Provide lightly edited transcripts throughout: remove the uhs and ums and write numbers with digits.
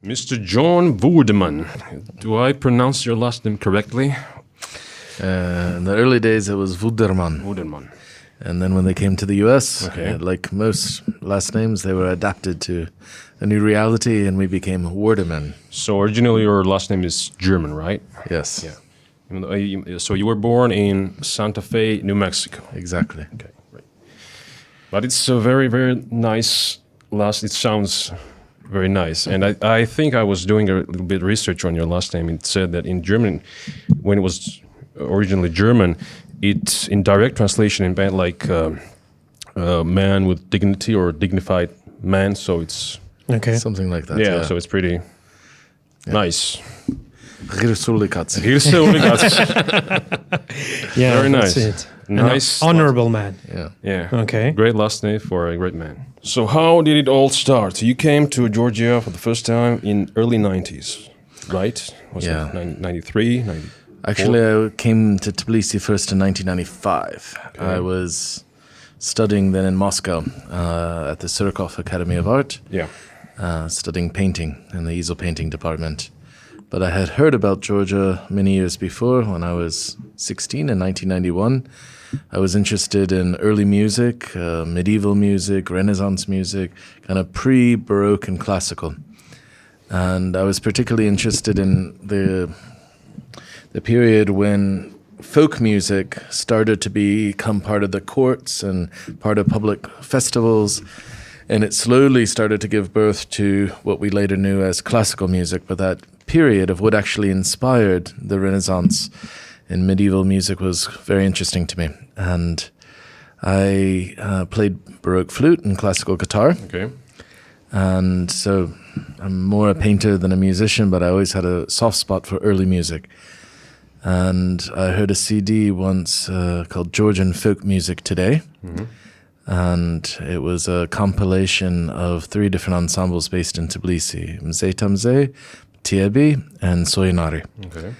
Mr. John Wurdeman. Do I pronounce your last name correctly? In the early days, it was Wurdeman. Wurdeman. And then when they came to the US, like most last names, they were adapted to a new reality, and we became Wurdeman. So originally your last name is German, right? Yes. Yeah. So you were born in Santa Fe, New Mexico. Exactly. Okay, right. But it's a very, very nice last. It sounds very nice. And I think I was doing a little bit of research on your last name. It said that in German, when it was originally German, it's in direct translation in band like man with dignity or dignified man. So it's something like that. Yeah. So it's pretty nice. Hirsulikats. Yeah, very nice. That's it. Nice. Honorable man. Yeah. Okay. Great last name for a great man. So how did it all start? You came to Georgia for the first time in early 90s, right? Was it 93, 94? Actually, I came to Tbilisi first in 1995. Okay. I was studying then in Moscow at the Surikov Academy of Art, studying painting in the easel painting department. But I had heard about Georgia many years before. When I was 16 in 1991, I was interested in early music, medieval music, Renaissance music, kind of pre-Baroque and classical. And I was particularly interested in the period when folk music started to become part of the courts and part of public festivals. And it slowly started to give birth to what we later knew as classical music. But that period of what actually inspired the Renaissance in medieval music was very interesting to me. And I played Baroque flute and classical guitar. Okay. And so I'm more a painter than a musician, but I always had a soft spot for early music. And I heard a CD once called Georgian Folk Music Today. Mm-hmm. And it was a compilation of 3 different ensembles based in Tbilisi, Mze, Tiebi, and Soyinari. Okay.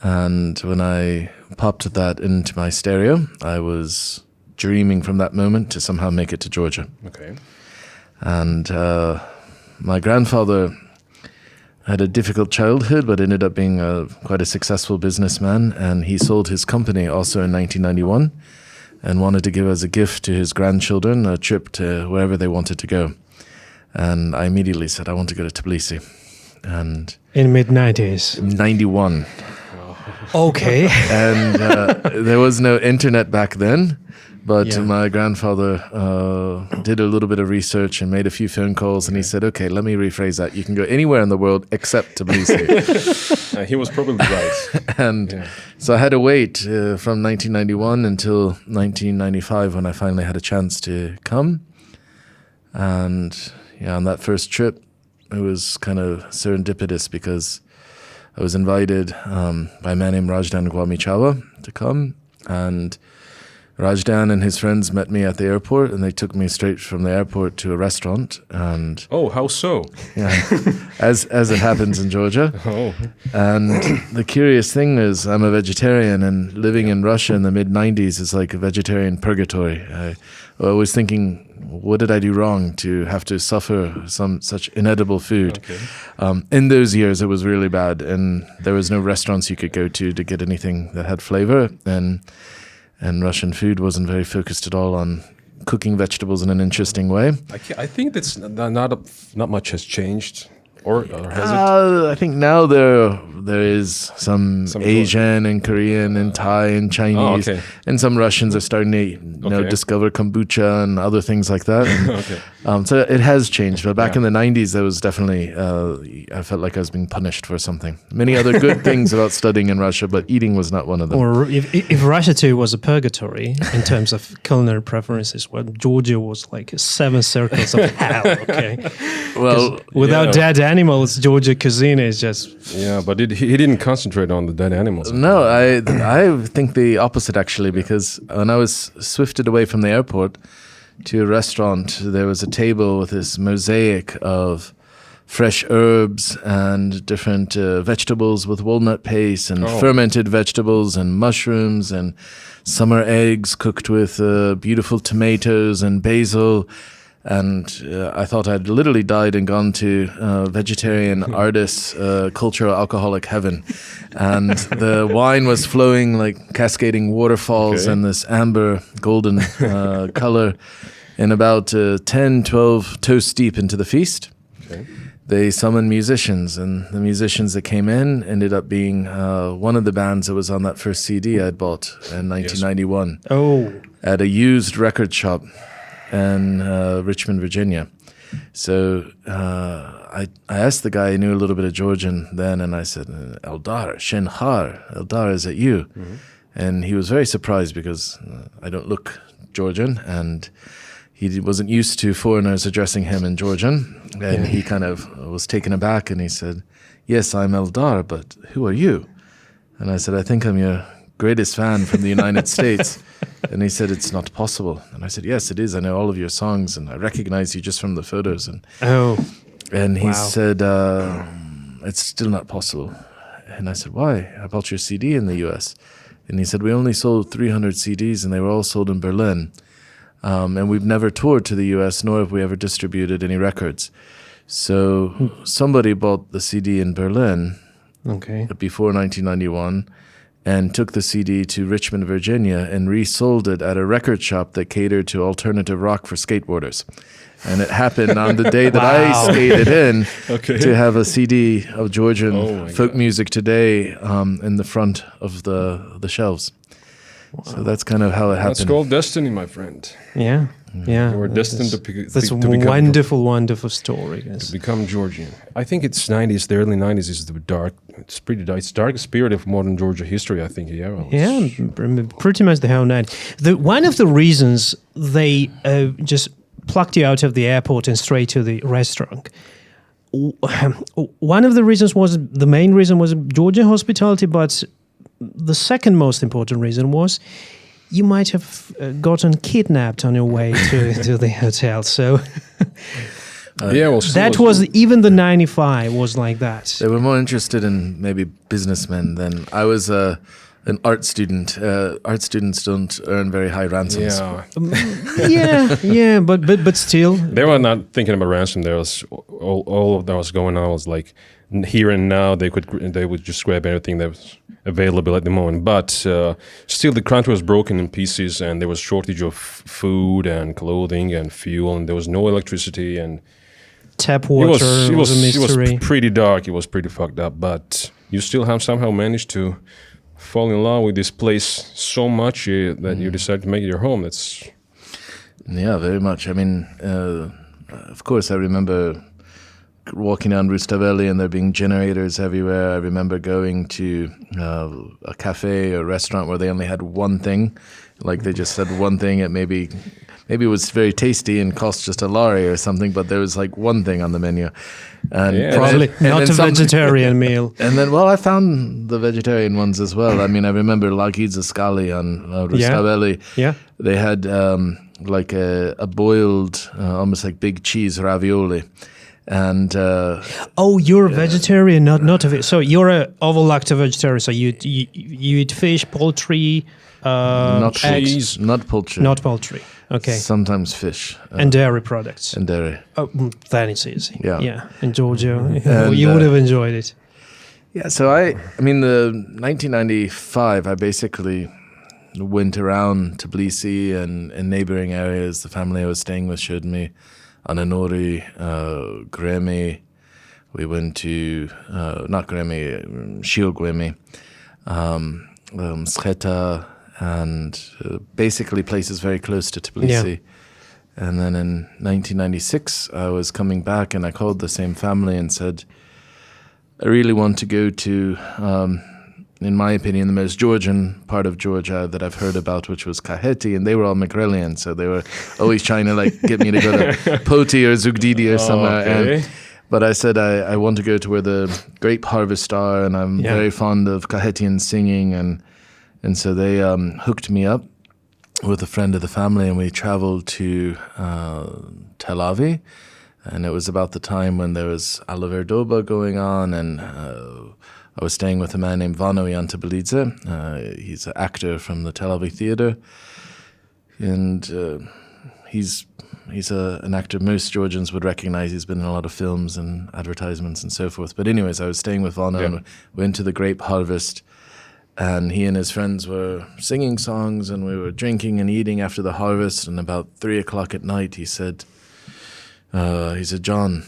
And when I popped that into my stereo, I was dreaming from that moment to somehow make it to Georgia. Okay. And my grandfather had a difficult childhood, but ended up being quite a successful businessman. And he sold his company also in 1991 and wanted to give as a gift to his grandchildren a trip to wherever they wanted to go. And I immediately said, I want to go to Tbilisi. And in mid-90s. 91. Okay. And there was no internet back then, but my grandfather did a little bit of research and made a few phone calls, and he said, okay, let me rephrase that. You can go anywhere in the world except Tbilisi. He was probably right. And so I had to wait from 1991 until 1995 when I finally had a chance to come. And on that first trip, it was kind of serendipitous because I was invited by a man named Rajdan Gwamichawa to come, and Rajdan and his friends met me at the airport, and they took me straight from the airport to a restaurant. And how so? Yeah, as it happens in Georgia. Oh. And the curious thing is, I'm a vegetarian, and living in Russia in the mid-90s is like a vegetarian purgatory. I was thinking, what did I do wrong to have to suffer some such inedible food? Okay. In those years, it was really bad, and there was no restaurants you could go to get anything that had flavor, and Russian food wasn't very focused at all on cooking vegetables in an interesting way. I think that's not much has changed, or has it? I think now there is some Asian and Korean and Thai and Chinese, and some Russians are starting to discover kombucha and other things like that. And, so it has changed, but back in the 90s, there was definitely I felt like I was being punished for something. Many other good things about studying in Russia, but eating was not one of them. Or if Russia too was a purgatory in terms of culinary preferences, well, Georgia was like 7 circles of hell. Okay, well, without dead animals, Georgia cuisine is just but he didn't concentrate on the dead animals. No, I think the opposite actually, because when I was swifted away from the airport to a restaurant, there was a table with this mosaic of fresh herbs and different vegetables with walnut paste and fermented vegetables and mushrooms and summer eggs cooked with beautiful tomatoes and basil. And I thought I'd literally died and gone to vegetarian artist, cultural alcoholic heaven. And the wine was flowing like cascading waterfalls and this amber golden color. And about 10, 12 toasts deep into the feast, they summoned musicians. And the musicians that came in ended up being one of the bands that was on that first CD I'd bought in 1991 at a used record shop in Richmond, Virginia. So I asked the guy who knew a little bit of Georgian then, and I said, Eldar, Shenhar, Eldar, is it you? And he was very surprised because I don't look Georgian, and he wasn't used to foreigners addressing him in Georgian. And he kind of was taken aback, and he said, yes, I'm Eldar, but who are you? And I said, I think I'm your greatest fan from the United States. And he said, it's not possible. And I said, yes, it is. I know all of your songs, and I recognize you just from the photos. And he said, it's still not possible. And I said, why? I bought your CD in the US. And he said, we only sold 300 CDs, and they were all sold in Berlin. And we've never toured to the US, nor have we ever distributed any records. So somebody bought the CD in Berlin before 1991 and took the CD to Richmond, Virginia, and resold it at a record shop that catered to alternative rock for skateboarders. And it happened on the day that I skated in to have a CD of Georgian folk music today in the front of the shelves. Wow. So that's kind of how it happened. That's called destiny, my friend. Yeah. You were destined to become wonderful story. To become Georgian. I think it's 90s, the early 90s is the dark. It's pretty dark. It's darkest period of modern Georgia history, I think. Pretty much the whole night. One of the reasons they just plucked you out of the airport and straight to the restaurant. One of the reasons the main reason was Georgian hospitality, but the second most important reason was you might have gotten kidnapped on your way to the hotel. So that was even the 95 was like that. They were more interested in maybe businessmen than I was. An art student. Art students don't earn very high ransoms. But still, they were not thinking about ransom. There was all of that was going on was like here and now. They would just grab anything that was available at the moment. But still, the country was broken in pieces, and there was shortage of food and clothing and fuel, and there was no electricity and tap water. It was a mystery. It was pretty dark. It was pretty fucked up. But you still have somehow managed to fall in love with this place so much that you decided to make it your home. That's very much. I mean, of course, I remember walking down Rustaveli and there being generators everywhere. I remember going to a cafe or restaurant where they only had one thing, like they just said one thing. Maybe it was very tasty and cost just $1 or something, but there was like one thing on the menu. And probably not a vegetarian meal. And then, I found the vegetarian ones as well. I mean, I remember Lagidza Scali on Rustaveli. Yeah. They had like a boiled, almost like big cheese ravioli. And you're a vegetarian, not a so you're a ovo-lacto vegetarian. So you eat fish, poultry, not eggs, not poultry, not poultry. Okay. Sometimes fish and dairy products. And dairy. Oh, then it's easy. Yeah. In Georgia, you would have enjoyed it. Yeah. So the 1995, I basically went around Tbilisi and neighboring areas. The family I was staying with showed me Ananori, Gremi. We went to not Gremi, Shiogwemi, Scheta, and basically places very close to Tbilisi. Yeah. And then in 1996, I was coming back and I called the same family and said, I really want to go to, in my opinion, the most Georgian part of Georgia that I've heard about, which was Kaheti, and they were all Megrelian, so they were always trying to get me to go to Poti or Zugdidi or somewhere. Okay. But I said I want to go to where the grape harvests are, and I'm very fond of Kahetian singing, and so they hooked me up with a friend of the family, and we traveled to Tel Aviv. And it was about the time when there was Alaverdoba going on, and I was staying with a man named Vano Yantabilidze. He's an actor from the Tel Aviv theater. And he's an actor most Georgians would recognize. He's been in a lot of films and advertisements and so forth. But anyways, I was staying with Vano and went to the grape harvest, and he and his friends were singing songs, and we were drinking and eating after the harvest. And about 3 o'clock at night, he said, John,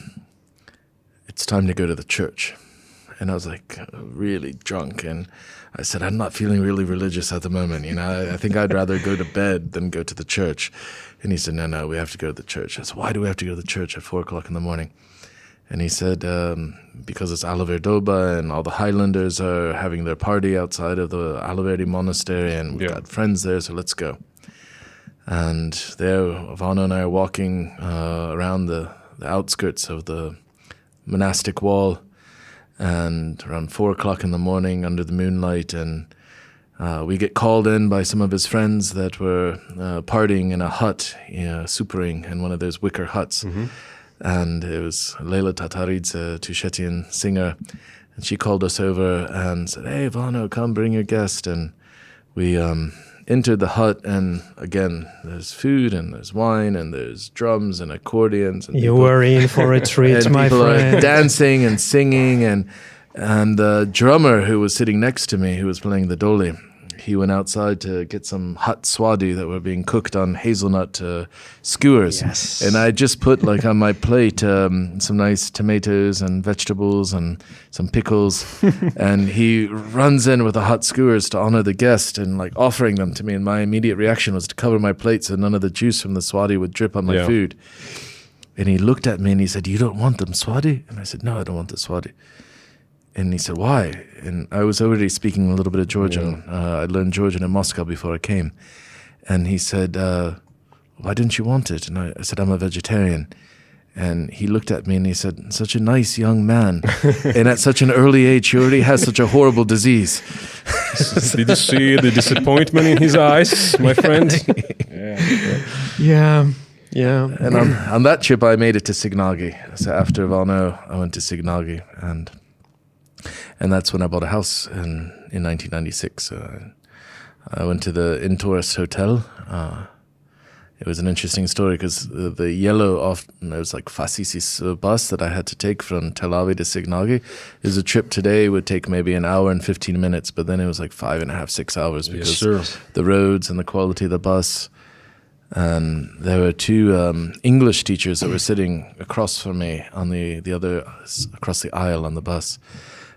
it's time to go to the church. And I was like really drunk, and I said, I'm not feeling really religious at the moment. I think I'd rather go to bed than go to the church. And he said, no, we have to go to the church. I said, why do we have to go to the church at 4 o'clock in the morning? And he said, because it's Alaverdoba and all the Highlanders are having their party outside of the Alaverdi monastery, and we've got friends there, so let's go. And there, Vano and I are walking around the outskirts of the monastic wall, and around 4 o'clock in the morning under the moonlight, and we get called in by some of his friends that were partying in a hut, supering in one of those wicker huts. Mm-hmm. And it was Leila Tataridze, a Tushetian singer, and she called us over and said, hey, Vano, come bring your guest. And we entered the hut, and again, there's food and there's wine and there's drums and accordions. And you were in for a treat, my people friend. Are dancing and singing, and the drummer who was sitting next to me, who was playing the doli, he went outside to get some hot swadi that were being cooked on hazelnut skewers. Yes. And I just put on my plate some nice tomatoes and vegetables and some pickles. And he runs in with the hot skewers to honor the guest and offering them to me. And my immediate reaction was to cover my plate so none of the juice from the swadi would drip on my food. And he looked at me and he said, you don't want them swadi? And I said, no, I don't want the swadi. And he said, why? And I was already speaking a little bit of Georgian. I learned Georgian in Moscow before I came. And he said, why didn't you want it? And I said, I'm a vegetarian. And he looked at me and he said, such a nice young man. And at such an early age, he already has such a horrible disease. Did you see the disappointment in his eyes, my friend? Yeah. And on that trip, I made it to Signagi. So after Vano, I went to Signagi, and that's when I bought a house in 1996. I went to the In-Tourist Hotel. It was an interesting story because the yellow, it was Fasisis bus that I had to take from Tel Aviv to Signagi. It was a trip today would take maybe an hour and 15 minutes, but then it was 5.5, 6 hours because the roads and the quality of the bus. And there were two English teachers that were sitting across from me on the other, across the aisle on the bus.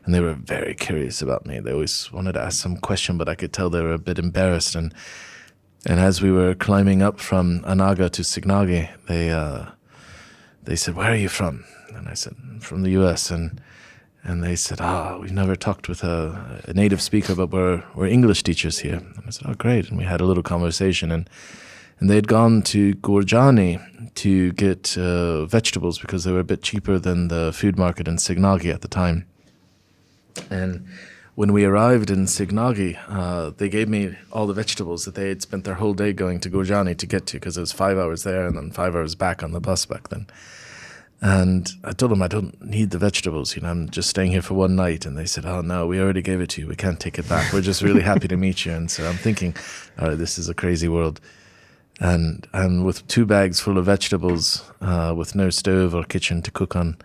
And they were very curious about me. They always wanted to ask some question, but I could tell they were a bit embarrassed. And as we were climbing up from Anaga to Signagi, they said, where are you from? And I said, from the US. And they said, we've never talked with a native speaker, but we're English teachers here. And I said, oh, great. And we had a little conversation. And they'd gone to Georgian to get vegetables because they were a bit cheaper than the food market in Signagi at the time. And when we arrived in Signagi, they gave me all the vegetables that they had spent their whole day going to Georgian to get to, because it was 5 hours there and then 5 hours back on the bus back then. And I told them I don't need the vegetables, I'm just staying here for one night. And they said, oh no, we already gave it to you. We can't take it back. We're just really happy to meet you. And so I'm thinking, all right, this is a crazy world. And with 2 bags full of vegetables, with no stove or kitchen to cook on,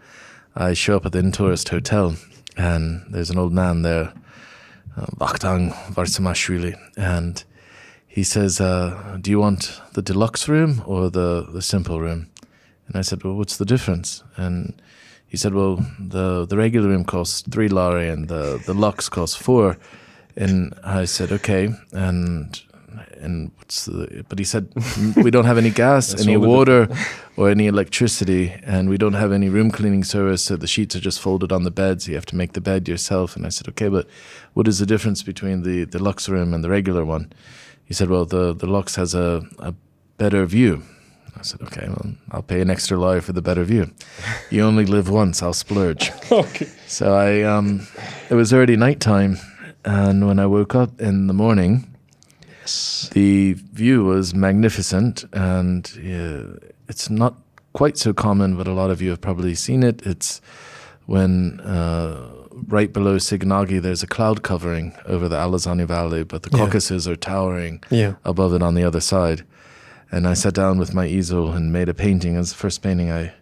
I show up at the In-Tourist Hotel. And there's an old man there, Vakhtang Varsamashvili, and he says, do you want the deluxe room or the simple room? And I said, well, what's the difference? And he said, well, the regular room costs 3 lari and the deluxe costs 4. And I said, okay, and but he said, we don't have any gas, any water, or any electricity, and we don't have any room cleaning service, so the sheets are just folded on the bed, so you have to make the bed yourself. And I said, okay, but what is the difference between the deluxe room and the regular one? He said, well, the deluxe has a better view. I said, okay, well, I'll pay an extra lari for the better view. You only live once, I'll splurge. Okay. So it was already nighttime, and when I woke up in the morning, the view was magnificent, and it's not quite so common, but a lot of you have probably seen it. It's when right below Signagi there's a cloud covering over the Alazani Valley, but the Caucasus are towering above it on the other side. And I sat down with my easel and made a painting. It was the first painting I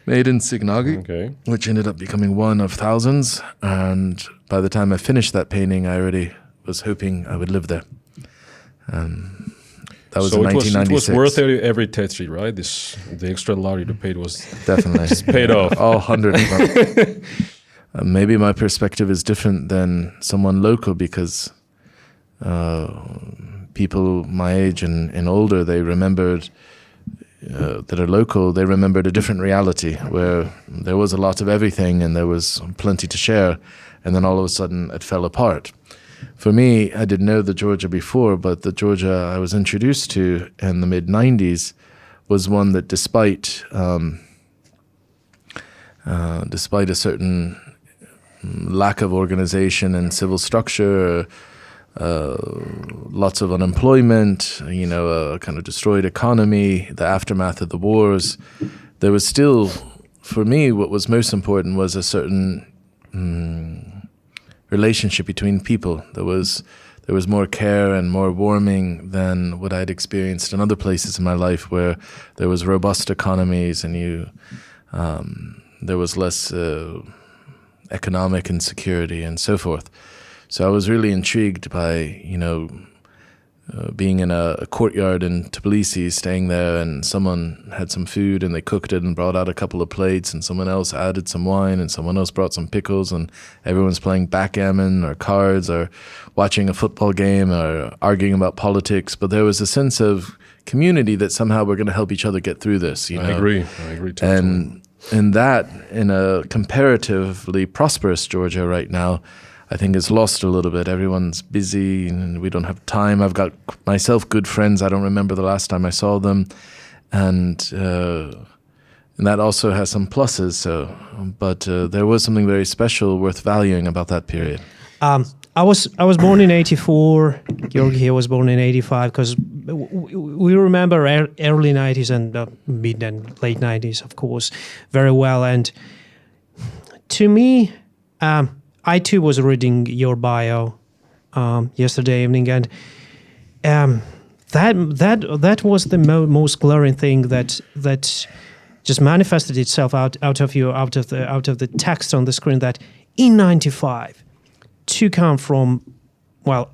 made in Signagi, which ended up becoming one of thousands. And by the time I finished that painting, I already was hoping I would live there. That was in 1996. It was worth every tetri, right? The extra lari you paid was definitely just paid off. All 100 of them. Maybe my perspective is different than someone local because people my age and older, they remembered that are local, they remembered a different reality where there was a lot of everything and there was plenty to share, and then all of a sudden it fell apart. For me, I didn't know the Georgia before, but the Georgia I was introduced to in the mid-90s was one that despite a certain lack of organization and civil structure, lots of unemployment, a kind of destroyed economy, the aftermath of the wars, there was still, for me, what was most important was a certain relationship between people. There was more care and more warming than what I'd experienced in other places in my life where there was robust economies and there was less economic insecurity and so forth. So I was really intrigued by, being in a courtyard in Tbilisi, staying there, and someone had some food and they cooked it and brought out a couple of plates, and someone else added some wine and someone else brought some pickles, and everyone's playing backgammon or cards or watching a football game or arguing about politics. But there was a sense of community that somehow we're going to help each other get through this. I agree totally. And that, in a comparatively prosperous Georgia right now, I think it's lost a little bit. Everyone's busy and we don't have time. I've got myself good friends. I don't remember the last time I saw them. And that also has some pluses. But there was something very special worth valuing about that period. I was born in 84. Georgi was born in 85 because we remember early 90s and mid and late 90s, of course, very well. And to me, I too was reading your bio yesterday evening, and that was the most glaring thing that just manifested itself out of the text on the screen. That in '95, to come from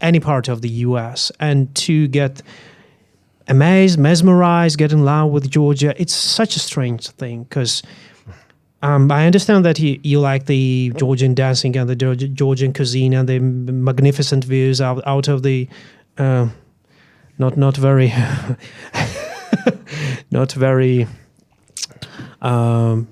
any part of the U.S. and to get amazed, mesmerized, get in love with Georgia, it's such a strange thing because. I understand that you like the Georgian dancing and the Georgian cuisine and the magnificent views out of the not very not very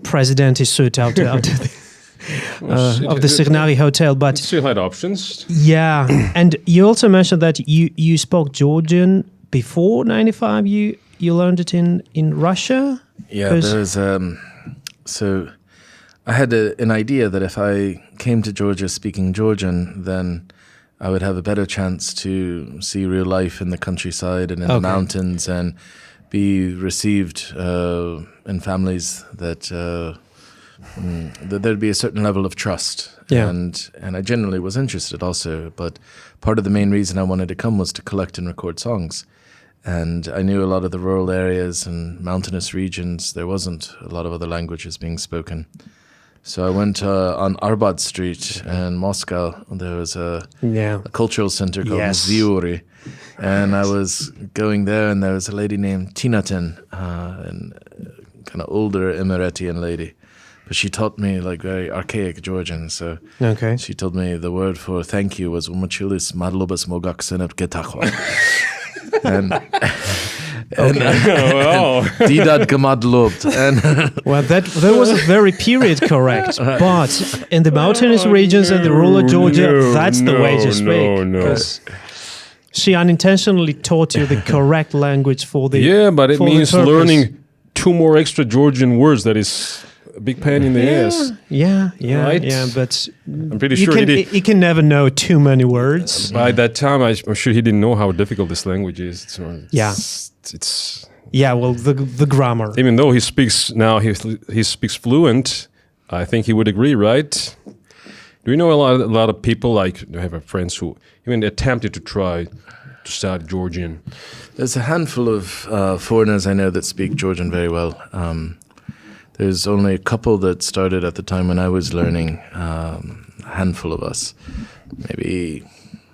presidential suit out of the Signagi hotel, but still had options. Yeah, and you also mentioned that you spoke Georgian before '95. You learned it in Russia. Yeah, there's so I had an idea that if I came to Georgia speaking Georgian, then I would have a better chance to see real life in the countryside and in the mountains and be received in families that there'd be a certain level of trust. Yeah. And I generally was interested also, but part of the main reason I wanted to come was to collect and record songs. And I knew a lot of the rural areas and mountainous regions, there wasn't a lot of other languages being spoken. So I went on Arbat Street in Moscow. There was a cultural center called Zviuri. And I was going there, and there was a lady named Tinatin, a kind of older Emiratian lady. But she taught me like very archaic Georgian. So she told me the word for thank you was umachilis madlobas mogaksenet getachwa. And Didad Gamadlobt. Well, that was very period correct. But in the mountainous regions and the rural Georgia, that's the way to speak. No. She unintentionally taught you the correct language for the but it means learning 2 more extra Georgian words. That is a big pain in the ass. Right? But I'm pretty sure he can never know too many words. By that time, I'm sure he didn't know how difficult this language is. The grammar. Even though he speaks now, he speaks fluent. I think he would agree, right? Do you know a lot of people, like I have friends who even attempted to try to start Georgian? There's a handful of foreigners I know that speak Georgian very well. There's only a couple that started at the time when I was learning, a handful of us, maybe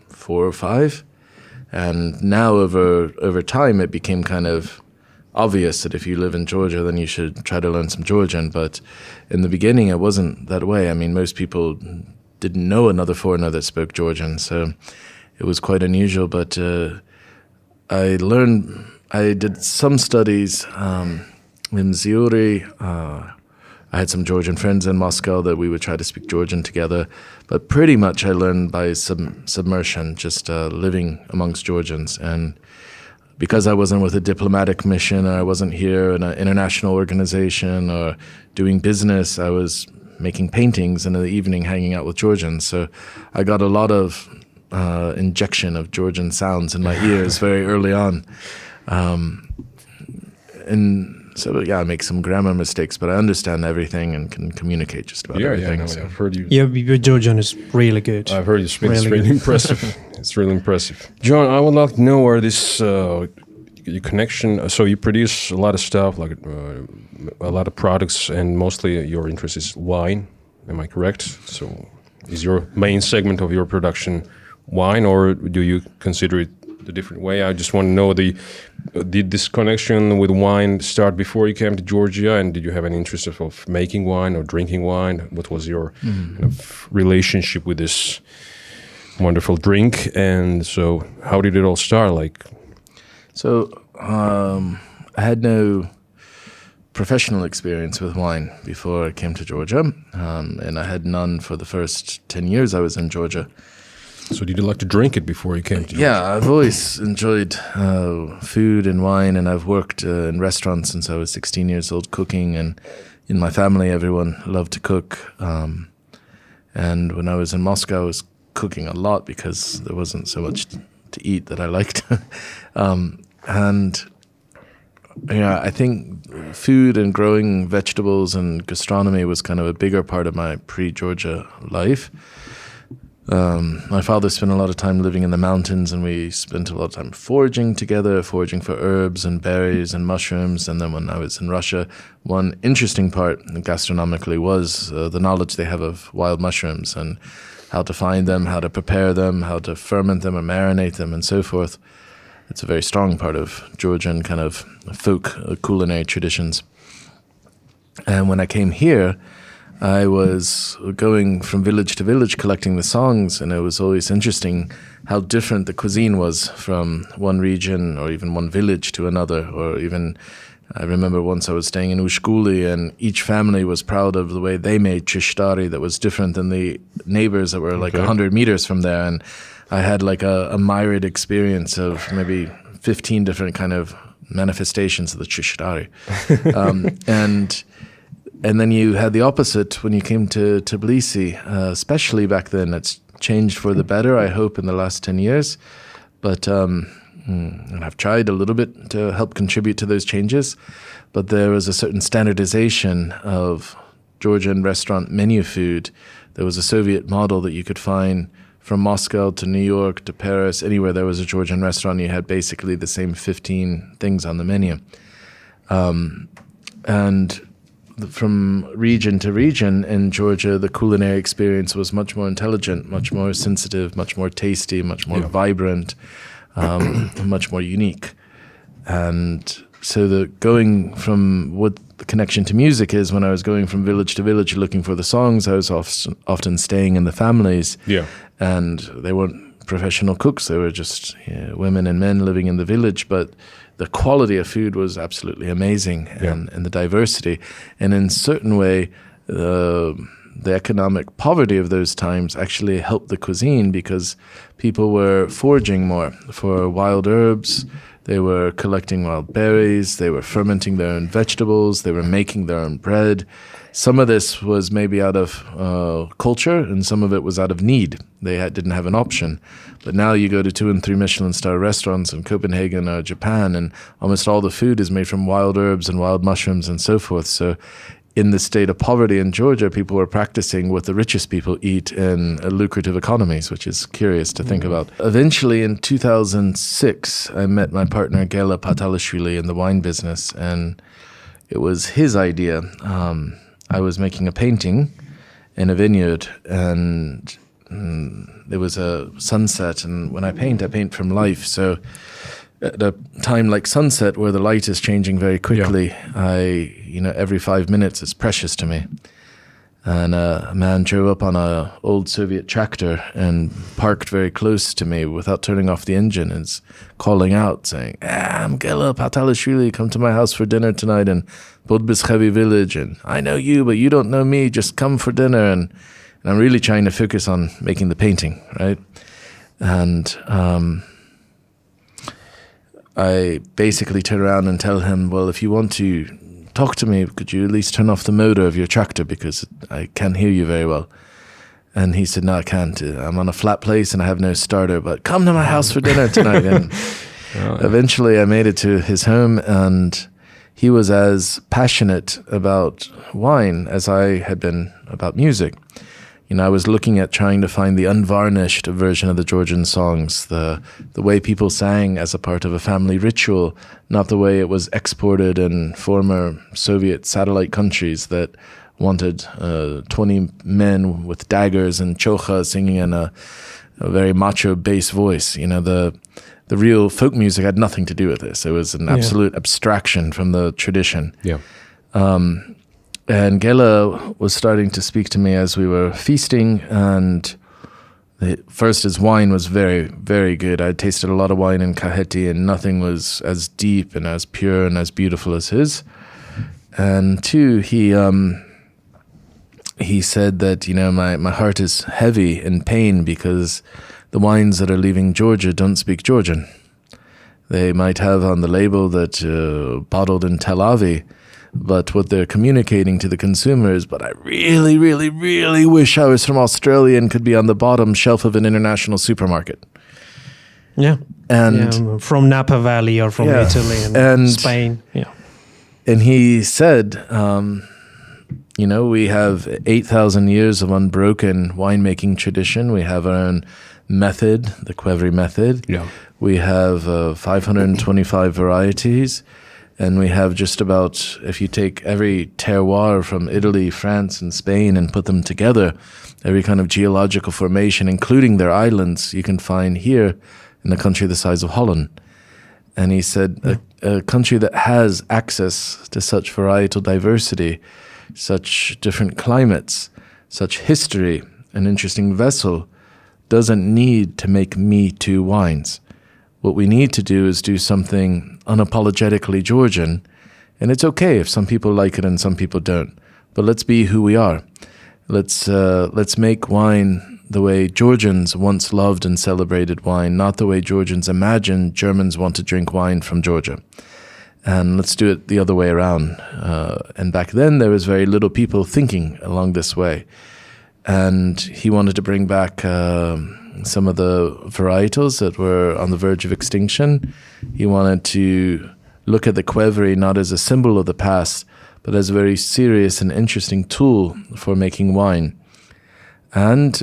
4 or 5. And now over time it became kind of obvious that if you live in Georgia, then you should try to learn some Georgian. But in the beginning, it wasn't that way. I mean, most people didn't know another foreigner that spoke Georgian, so it was quite unusual. But I did some studies in Ziuri. I had some Georgian friends in Moscow that we would try to speak Georgian together. But pretty much I learned by submersion, just living amongst Georgians. And because I wasn't with a diplomatic mission, or I wasn't here in an international organization or doing business, I was making paintings and in the evening hanging out with Georgians. So I got a lot of injection of Georgian sounds in my ears very early on. And so, yeah, I make some grammar mistakes, but I understand everything and can communicate just about everything. Yeah, no, I've heard you. Yeah, your Georgian is really good. I've heard you speak. It's really impressive. It's really impressive. John, I would like to know where this your connection. So you produce a lot of stuff, like a lot of products, and mostly your interest is wine. Am I correct? So is your main segment of your production wine, or do you consider it a different way? I just want to know, did this connection with wine start before you came to Georgia, and did you have an interest of making wine or drinking wine? What was your kind of relationship with this wonderful drink? And so how did it all start? So I had no professional experience with wine before I came to Georgia, and I had none for the first 10 years I was in Georgia. So did you like to drink it before you came to Georgia? Yeah, I've always enjoyed food and wine, and I've worked in restaurants since I was 16 years old cooking, and in my family everyone loved to cook. And when I was in Moscow I was cooking a lot because there wasn't so much to eat that I liked. And yeah, I think food and growing vegetables and gastronomy was kind of a bigger part of my pre-Georgia life. My father spent a lot of time living in the mountains, and we spent a lot of time foraging together, foraging for herbs and berries and mushrooms. And then when I was in Russia, one interesting part gastronomically was the knowledge they have of wild mushrooms and how to find them, how to prepare them, how to ferment them or marinate them, and so forth. It's a very strong part of Georgian kind of folk culinary traditions. And when I came here, I was going from village to village collecting the songs, and it was always interesting how different the cuisine was from one region or even one village to another. Or even, I remember once I was staying in Ushkuli, and each family was proud of the way they made chishtari that was different than the neighbors that were like 100 meters from there. And I had like a myriad experience of maybe 15 different kind of manifestations of the chishtari. And then you had the opposite when you came to Tbilisi, especially back then. It's changed for the better, I hope, in the last 10 years. But and I've tried a little bit to help contribute to those changes. But there was a certain standardization of Georgian restaurant menu food. There was a Soviet model that you could find from Moscow to New York to Paris. Anywhere there was a Georgian restaurant, you had basically the same 15 things on the menu. And from region to region in Georgia, the culinary experience was much more intelligent, much more sensitive, much more tasty, much more vibrant, much more unique. And so going from what the connection to music is, when I was going from village to village looking for the songs, I was often staying in the families. Yeah. And they weren't professional cooks. They were just women and men living in the village. But the quality of food was absolutely amazing, and the diversity. And in a certain way, the economic poverty of those times actually helped the cuisine, because people were foraging more for wild herbs. They were collecting wild berries. They were fermenting their own vegetables. They were making their own bread. Some of this was maybe out of culture, and some of it was out of need. They didn't have an option. But now you go to 2 and 3 Michelin star restaurants in Copenhagen or Japan, and almost all the food is made from wild herbs and wild mushrooms and so forth. So in the state of poverty in Georgia, people were practicing what the richest people eat in lucrative economies, which is curious to think about. Eventually, in 2006, I met my partner, Gela Patalishvili, in the wine business, and it was his idea. I was making a painting in a vineyard, and there was a sunset, and when I paint from life. So at a time like sunset where the light is changing very quickly, every 5 minutes is precious to me. And a man drove up on an old Soviet tractor and parked very close to me without turning off the engine and is calling out saying, I'm Gela Patalishvili, come to my house for dinner tonight in Podbiskhevi village, and I know you, but you don't know me, just come for dinner. And I'm really trying to focus on making the painting, right? And I basically turn around and tell him, well, if you want to talk to me, could you at least turn off the motor of your tractor because I can't hear you very well? And he said, no, I can't. I'm on a flat place and I have no starter, but come to my house for dinner tonight. And eventually I made it to his home, and he was as passionate about wine as I had been about music. I was looking at trying to find the unvarnished version of the Georgian songs, the way people sang as a part of a family ritual, not the way it was exported in former Soviet satellite countries that wanted 20 men with daggers and chocha singing in a very macho bass voice. The real folk music had nothing to do with this. It was an absolute abstraction from the tradition. Yeah. And Gela was starting to speak to me as we were feasting, and first his wine was very, very good. I tasted a lot of wine in Kaheti, and nothing was as deep and as pure and as beautiful as his. And two, he said that, my heart is heavy in pain because the wines that are leaving Georgia don't speak Georgian. They might have on the label that bottled in Tel Aviv, but what they're communicating to the consumers, but I really, really, really wish I was from Australia and could be on the bottom shelf of an international supermarket. Yeah. And from Napa Valley or from Italy and Spain. Yeah. And he said, we have 8,000 years of unbroken winemaking tradition. We have our own method, the Qvevri method. Yeah. We have 525 varieties. And we have just about, if you take every terroir from Italy, France, and Spain and put them together, every kind of geological formation, including their islands, you can find here in a country the size of Holland. And he said, a country that has access to such varietal diversity, such different climates, such history, an interesting vessel, doesn't need to make Me Too wines. What we need to do is do something unapologetically Georgian, and it's okay if some people like it and some people don't. But let's be who we are. Let's make wine the way Georgians once loved and celebrated wine, not the way Georgians imagined Germans want to drink wine from Georgia. And let's do it the other way around. And back then there was very little people thinking along this way. And he wanted to bring back some of the varietals that were on the verge of extinction. He wanted to look at the Qvevri not as a symbol of the past, but as a very serious and interesting tool for making wine. And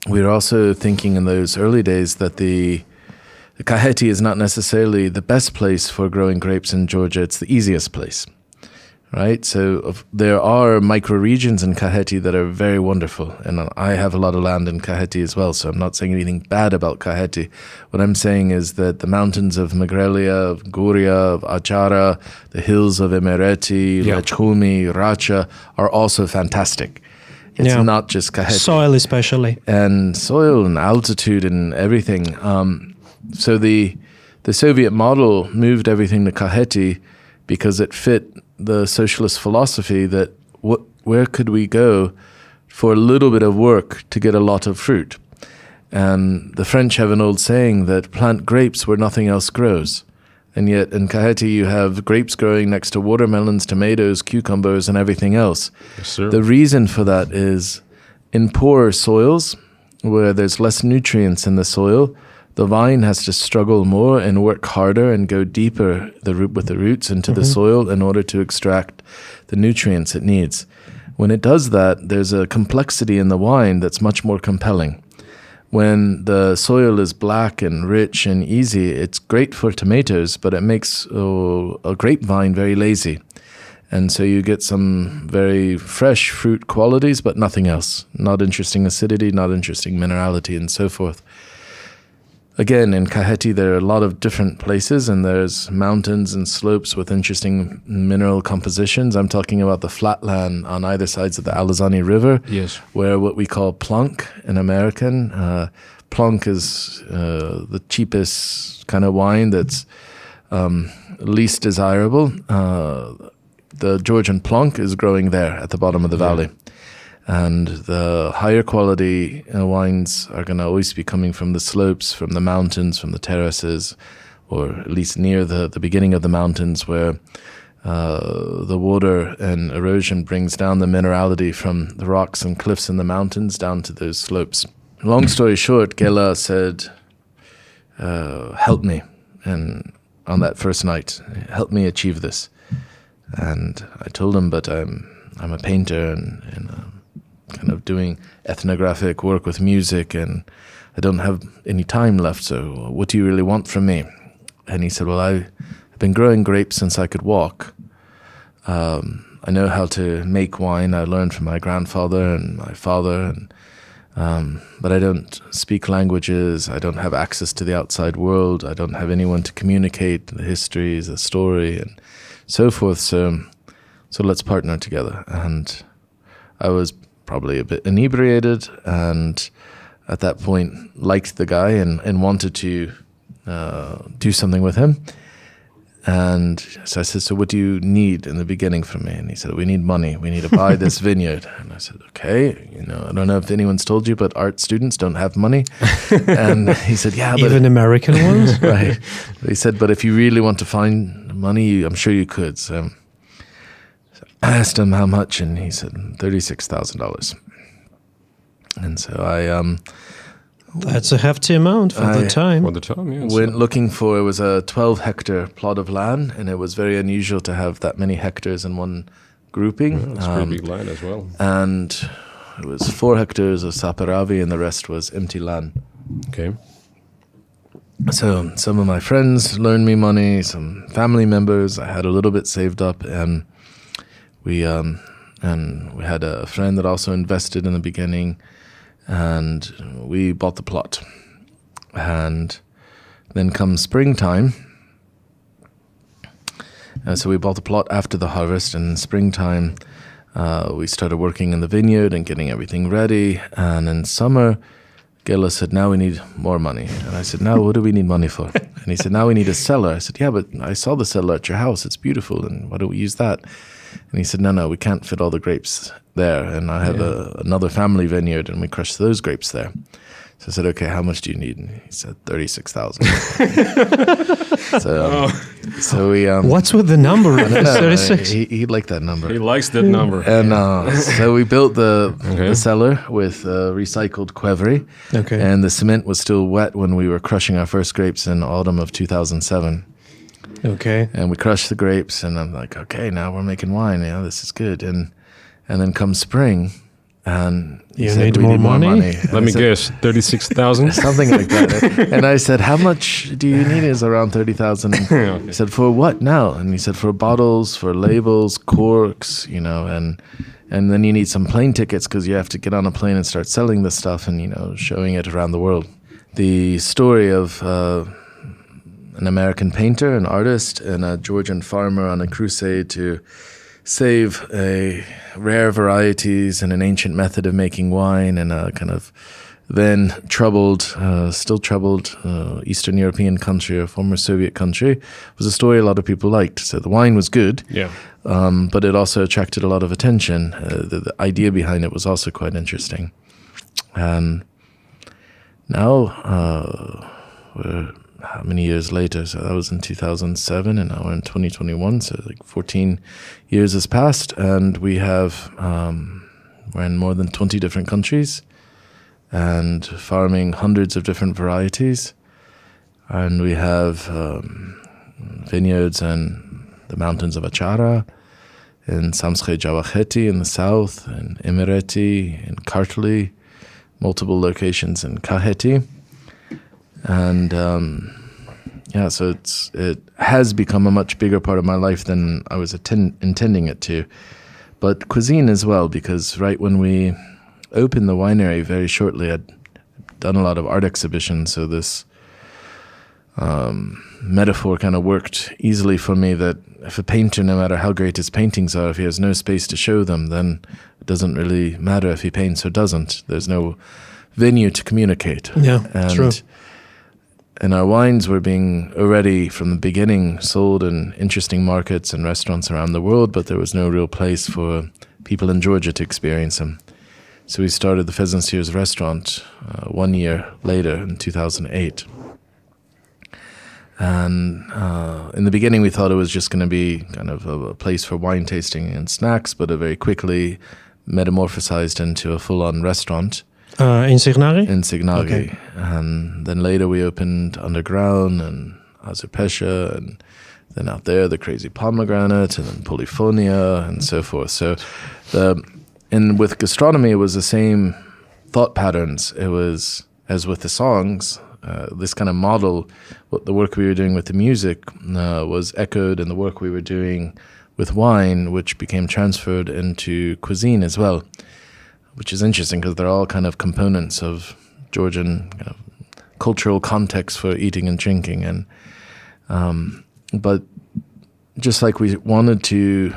we were also thinking in those early days that the Kaheti is not necessarily the best place for growing grapes in Georgia. It's the easiest place. Right, so there are microregions in Kaheti that are very wonderful, and I have a lot of land in Kaheti as well, so I'm not saying anything bad about Kaheti. What I'm saying is that the mountains of Megrelia, of Guria, of Achara, the hills of Emereti, Lechumi, Racha are also fantastic. It's not just Kaheti. Soil especially. And soil and altitude and everything. So the Soviet model moved everything to Kaheti because it fit the socialist philosophy that where could we go for a little bit of work to get a lot of fruit? And the French have an old saying that plant grapes where nothing else grows. And yet in Kaheti you have grapes growing next to watermelons, tomatoes, cucumbers, and everything else. Yes, sir. The reason for that is in poorer soils where there's less nutrients in the soil, the vine has to struggle more and work harder and go deeper with the roots into the soil in order to extract the nutrients it needs. When it does that, there's a complexity in the wine that's much more compelling. When the soil is black and rich and easy, it's great for tomatoes, but it makes a grapevine very lazy. And so you get some very fresh fruit qualities, but nothing else. Not interesting acidity, not interesting minerality, and so forth. Again, in Kakheti, there are a lot of different places, and there's mountains and slopes with interesting mineral compositions. I'm talking about the flatland on either sides of the Alazani River, where what we call plonk in American. Plonk is the cheapest kind of wine that's least desirable. The Georgian plonk is growing there at the bottom of the valley. And the higher quality wines are going to always be coming from the slopes, from the mountains, from the terraces, or at least near the beginning of the mountains where the water and erosion brings down the minerality from the rocks and cliffs in the mountains down to those slopes. Long story short, Gela said, help me. And on that first night, help me achieve this. And I told him, but I'm a painter and kind of doing ethnographic work with music, and I don't have any time left, so what do you really want from me? And he said, well, I've been growing grapes since I could walk. I know how to make wine. I learned from my grandfather and my father, but I don't speak languages. I don't have access to the outside world. I don't have anyone to communicate the history, the story, and so forth. So let's partner together. And I was probably a bit inebriated, and at that point liked the guy and wanted to do something with him. And so I said, so what do you need in the beginning from me? And he said, we need money. We need to buy this vineyard. And I said, okay, I don't know if anyone's told you, but art students don't have money. And he said, yeah, but even American ones? Right. He said, but if you really want to find money, I'm sure you could. So I asked him how much, and he said $36,000. And so I that's a hefty amount for the time. For the time, yes. Went looking for, it was a 12-hectare plot of land, and it was very unusual to have that many hectares in one grouping. Yeah, it's pretty big land as well. And it was 4 hectares of saperavi, and the rest was empty land. Okay. So some of my friends loaned me money, some family members. I had a little bit saved up, and we had a friend that also invested in the beginning, and we bought the plot. And then comes springtime, so we bought the plot after the harvest, and in springtime we started working in the vineyard and getting everything ready. And in summer, Gela said, now we need more money. And I said, now what do we need money for? And he said, now we need a cellar. I said, yeah, but I saw the cellar at your house. It's beautiful, and why don't we use that? And he said, no, we can't fit all the grapes there. And I have another family vineyard, and we crush those grapes there. So I said, okay, how much do you need? And he said, $36,000. So we... What's with the number? 36? He liked that number. He likes that number. And so we built the cellar with recycled qvevri. Okay. And the cement was still wet when we were crushing our first grapes in autumn of 2007. Okay. And we crushed the grapes, and I'm like, okay, now we're making wine. This is good. And then comes spring, and he said, need more money? Let me guess, 36,000? Something like that. And I said, how much do you need? Is around 30,000. Okay. He said, for what now? And he said, for bottles, for labels, corks, and then you need some plane tickets, because you have to get on a plane and start selling this stuff and, showing it around the world. The story of an American painter, an artist, and a Georgian farmer on a crusade to save rare varieties and an ancient method of making wine in a kind of then still troubled Eastern European country, a former Soviet country, was a story a lot of people liked. So the wine was good, but it also attracted a lot of attention. The idea behind it was also quite interesting. And now we're how many years later? So that was in 2007, and now we're in 2021. So 14 years has passed, and we have we're in more than 20 different countries, and farming hundreds of different varieties. And we have vineyards in the mountains of Achara, in Samskhe Jawaheti in the south, in Imereti, in Kartli, multiple locations in Kaheti. And so it has become a much bigger part of my life than I was intending it to. But cuisine as well, because right when we opened the winery, very shortly I'd done a lot of art exhibitions, so this metaphor kind of worked easily for me, that if a painter, no matter how great his paintings are, if he has no space to show them, then it doesn't really matter if he paints or doesn't. There's no venue to communicate. Yeah, true. And our wines were being already from the beginning sold in interesting markets and restaurants around the world, but there was no real place for people in Georgia to experience them. So we started the Pheasant Sears restaurant 1 year later in 2008. And in the beginning, we thought it was just going to be kind of a place for wine tasting and snacks, but it very quickly metamorphosized into a full-on restaurant. In Signagi? In Signagi. Okay. And then later we opened Underground and Azurpesha, and then out there the Crazy Pomegranate, and then Poliphonia, and so forth. So, and with gastronomy, it was the same thought patterns. It was, as with the songs, this kind of model, what the work we were doing with the music was echoed in the work we were doing with wine, which became transferred into cuisine as well, which is interesting because they're all kind of components of Georgian kind of cultural context for eating and drinking. And but just like we wanted to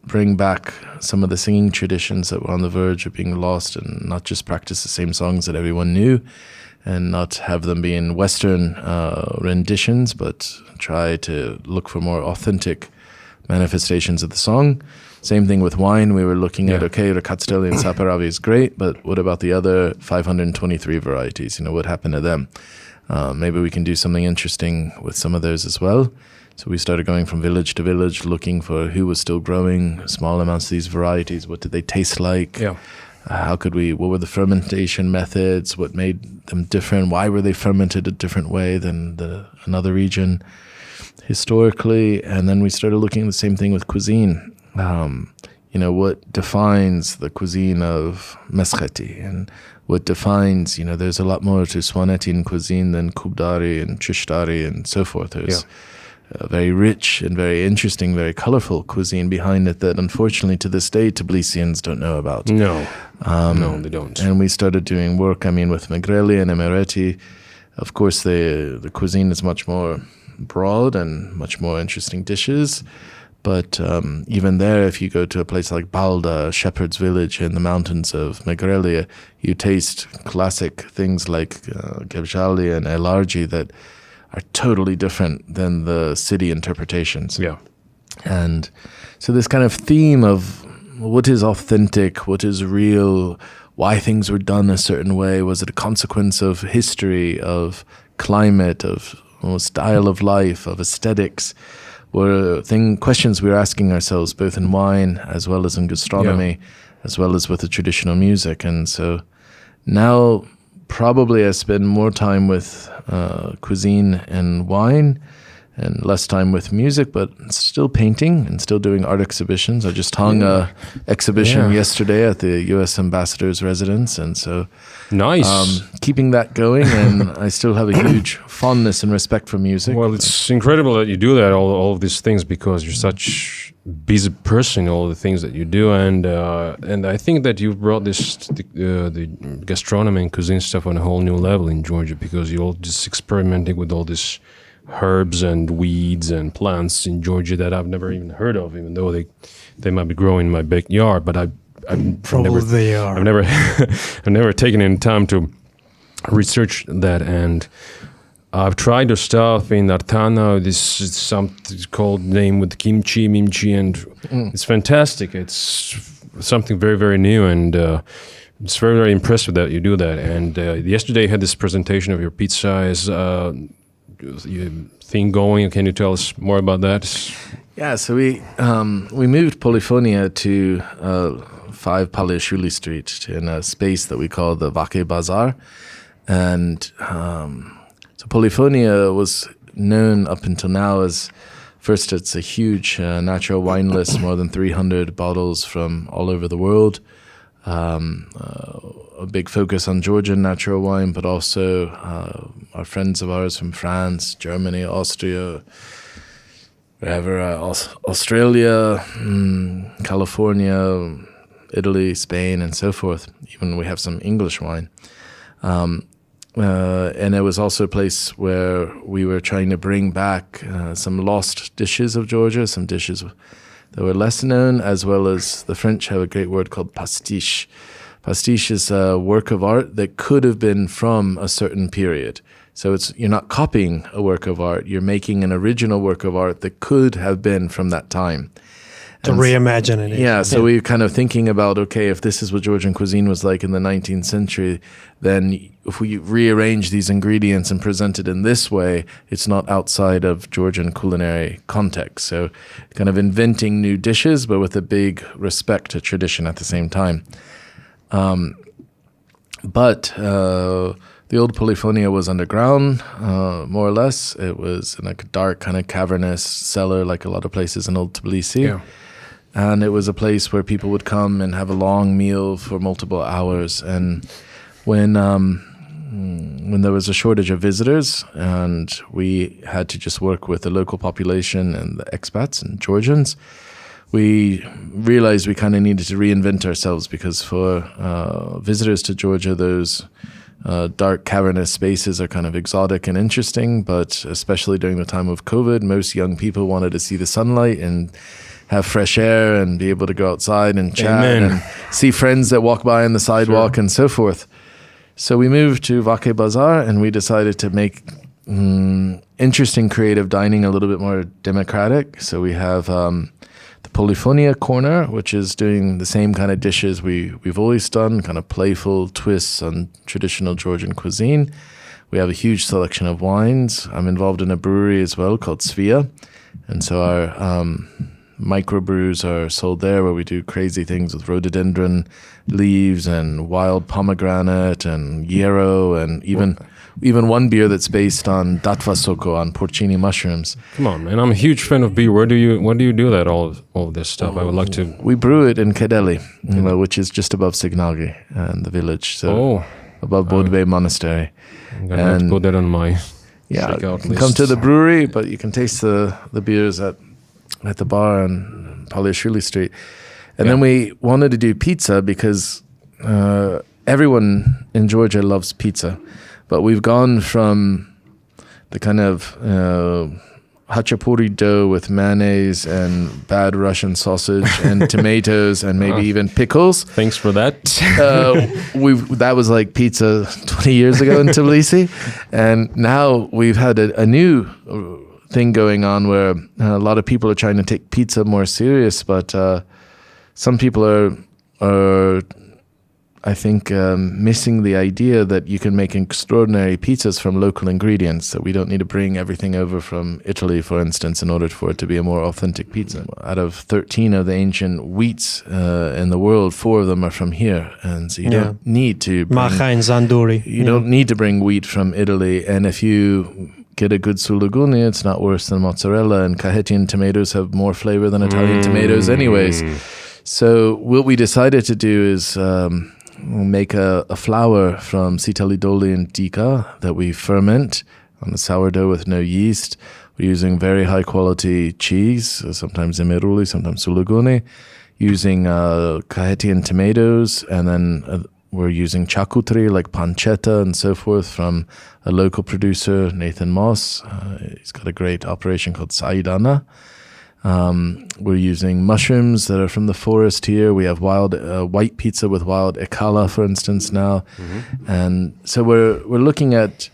bring back some of the singing traditions that were on the verge of being lost, and not just practice the same songs that everyone knew, and not have them be in Western renditions, but try to look for more authentic manifestations of the song. Same thing with wine. We were looking at, okay, Rakatsteli and Saperavi is great, but what about the other 523 varieties? What happened to them? Maybe we can do something interesting with some of those as well. So we started going from village to village, looking for who was still growing small amounts of these varieties. What did they taste like? Yeah. What were the fermentation methods? What made them different? Why were they fermented a different way than another region historically? And then we started looking at the same thing with cuisine. What defines the cuisine of Meskheti, and what defines, there's a lot more to Swanetin cuisine than Kubdari and Chishtari and so forth. There's a very rich and very interesting, very colorful cuisine behind it that unfortunately to this day Tbilisians don't know about. No, they don't. And we started doing work, with Megreli and Emereti. Of course, the cuisine is much more broad and much more interesting dishes. But even there, if you go to a place like Balda, shepherd's village in the mountains of Megrelia, you taste classic things like Gebjali and Elarji that are totally different than the city interpretations. Yeah. And so this kind of theme of what is authentic, what is real, why things were done a certain way, was it a consequence of history, of climate, of style of life, of aesthetics, were questions we were asking ourselves both in wine as well as in gastronomy, as well as with the traditional music. And so now probably I spend more time with cuisine and wine and less time with music, but still painting and still doing art exhibitions. I just hung a exhibition yesterday at the U.S. Ambassador's residence, and so nice. Keeping that going, and I still have a huge fondness and respect for music. Well, it's incredible that you do that, all of these things, because you're such a busy person, all the things that you do, and I think that you brought the gastronomy and cuisine stuff on a whole new level in Georgia, because you're all just experimenting with all this herbs and weeds and plants in Georgia that I've never even heard of, even though they might be growing in my backyard. But I've never taken any time to research that, and I've tried the stuff in Artana. This is something called name with kimchi, mimchi, and it's fantastic. It's something very, very new, and it's very, very impressive that you do that. And yesterday I had this presentation of your pizza thing going. Can you tell us more about that? Yeah, so we moved Poliphonia to 5 Paliashvili Street in a space that we call the Vake Bazaar, and So Poliphonia was known up until now as, first, it's a huge natural wine list, more than 300 bottles from all over the world. A big focus on Georgian natural wine, but also our friends of ours from France, Germany, Austria, wherever, Australia, California, Italy, Spain, and so forth. Even we have some English wine. And it was also a place where we were trying to bring back some lost dishes of Georgia, some dishes that were less known, as well as the French have a great word called pastiche. Pastiche is a work of art that could have been from a certain period. So you're not copying a work of art, you're making an original work of art that could have been from that time. To reimagine it. Yeah, so we're kind of thinking about, okay, if this is what Georgian cuisine was like in the 19th century, then if we rearrange these ingredients and present it in this way, it's not outside of Georgian culinary context. So kind of inventing new dishes, but with a big respect to tradition at the same time. But the old Poliphonia was underground, more or less. It was in a dark, kind of cavernous cellar, like a lot of places in old Tbilisi. Yeah. And it was a place where people would come and have a long meal for multiple hours. And when there was a shortage of visitors and we had to just work with the local population and the expats and Georgians, we realized we kind of needed to reinvent ourselves, because for visitors to Georgia, those dark cavernous spaces are kind of exotic and interesting, but especially during the time of COVID, most young people wanted to see the sunlight and have fresh air and be able to go outside and chat and see friends that walk by on the sidewalk and so forth. So we moved to Vake Bazaar and we decided to make interesting creative dining a little bit more democratic. So we have the Poliphonia corner, which is doing the same kind of dishes we've always done, kind of playful twists on traditional Georgian cuisine. We have a huge selection of wines. I'm involved in a brewery as well called Svia. And so our microbrews are sold there, where we do crazy things with rhododendron leaves and wild pomegranate and yarrow, and even one beer that's based on datva soko, on porcini mushrooms. Come on, man! I'm a huge fan of beer. When do you do that? All of this stuff. I would like to. We brew it in Kedeli, which is just above Signagi and the village. So above Wurdeman Monastery. I'm gonna have to put that on my. Yeah, come to the brewery, but you can taste the beers at the bar on Paliashvili Street. And then we wanted to do pizza because everyone in Georgia loves pizza. But we've gone from the kind of hachapuri dough with mayonnaise and bad Russian sausage and tomatoes and maybe even pickles. Thanks for that. That was like pizza 20 years ago in Tbilisi. And now we've had a new thing going on where a lot of people are trying to take pizza more serious, but some people are I think missing the idea that you can make extraordinary pizzas from local ingredients, that we don't need to bring everything over from Italy, for instance, in order for it to be a more authentic pizza. Out of 13 of the ancient wheats in the world, 4 of them are from here, and so you don't need to don't need to bring wheat from Italy. And if you get a good suluguni, it's not worse than mozzarella, and Cahetian tomatoes have more flavor than Italian tomatoes anyways. So what we decided to do is make a flour from sitalidoli and dika that we ferment on a sourdough with no yeast. We're using very high quality cheese, sometimes emiruli, sometimes suluguni, using Cahetian tomatoes, and then we're using charcuterie like pancetta and so forth from a local producer, Nathan Moss. He's got a great operation called Saidana. We're using mushrooms that are from the forest here. We have wild white pizza with wild ekala, for instance, now. And so we're looking at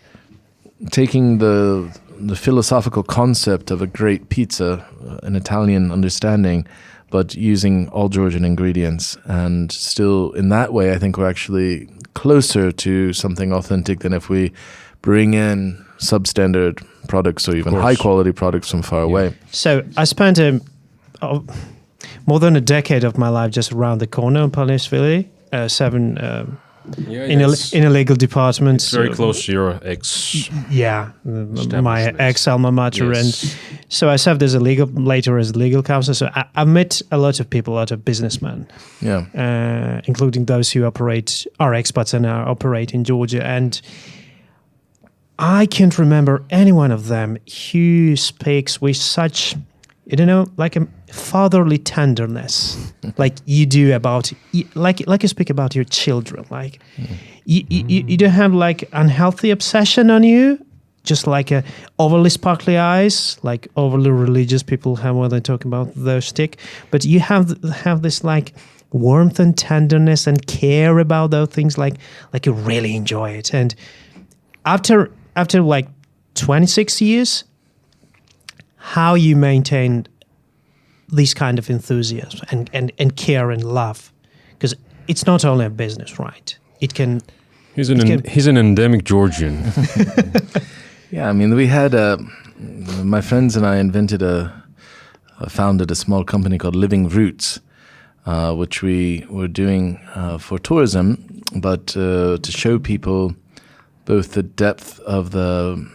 taking the philosophical concept of a great pizza, an Italian understanding, but using all Georgian ingredients. And still, in that way, I think we're actually closer to something authentic than if we bring in substandard products or even high-quality products from far away. So I spent more than a decade of my life just around the corner in Paliashvili, in a legal department. It's very close to your ex. Yeah, my ex alma mater, Yes. and so I served as a legal counsel. So I met a lot of people, a lot of businessmen, including those who are experts and operate in Georgia. And I can't remember any one of them who speaks with such, like a fatherly tenderness, like you do about, like you speak about your children. Like you don't have like unhealthy obsession on you, just like a overly sparkly eyes, like overly religious people have when they talk about their stick. But you have this like warmth and tenderness and care about those things, like you really enjoy it. And after like 26 years, how you maintain this kind of enthusiasm and care and love, because it's not only a business, right? It can. He's an endemic Georgian. Yeah, I mean, we had my friends and I founded a small company called Living Roots, which we were doing for tourism, but to show people both the depth of the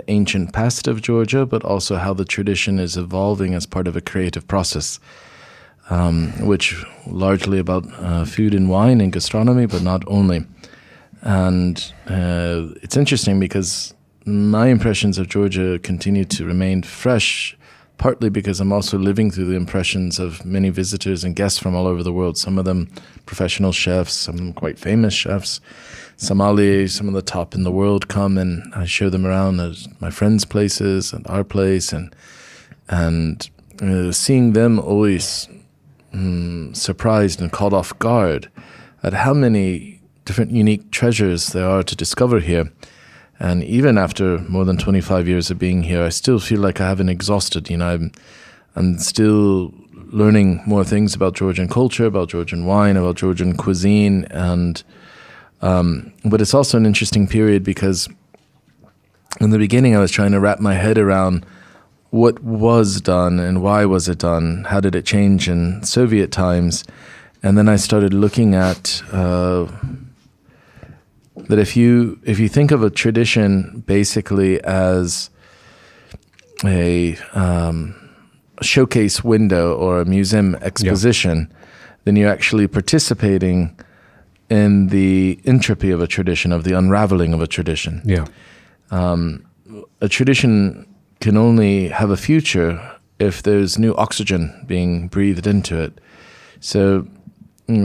ancient past of Georgia, but also how the tradition is evolving as part of a creative process, which largely about food and wine and gastronomy, but not only. And it's interesting because my impressions of Georgia continue to remain fresh, partly because I'm also living through the impressions of many visitors and guests from all over the world, some of them professional chefs, some of them quite famous chefs. Somalis, some of the top in the world come, and I show them around as my friends' places and our place, and seeing them always surprised and caught off guard at how many different unique treasures there are to discover here. And even after more than 25 years of being here, I still feel like I haven't exhausted. I'm still learning more things about Georgian culture, about Georgian wine, about Georgian cuisine, and but it's also an interesting period because in the beginning I was trying to wrap my head around what was done and why was it done, how did it change in Soviet times, and then I started looking at that if you think of a tradition basically as a showcase window or a museum exposition, then you're actually participating in the entropy of a tradition, of the unraveling of a tradition. Yeah. A tradition can only have a future if there's new oxygen being breathed into it. So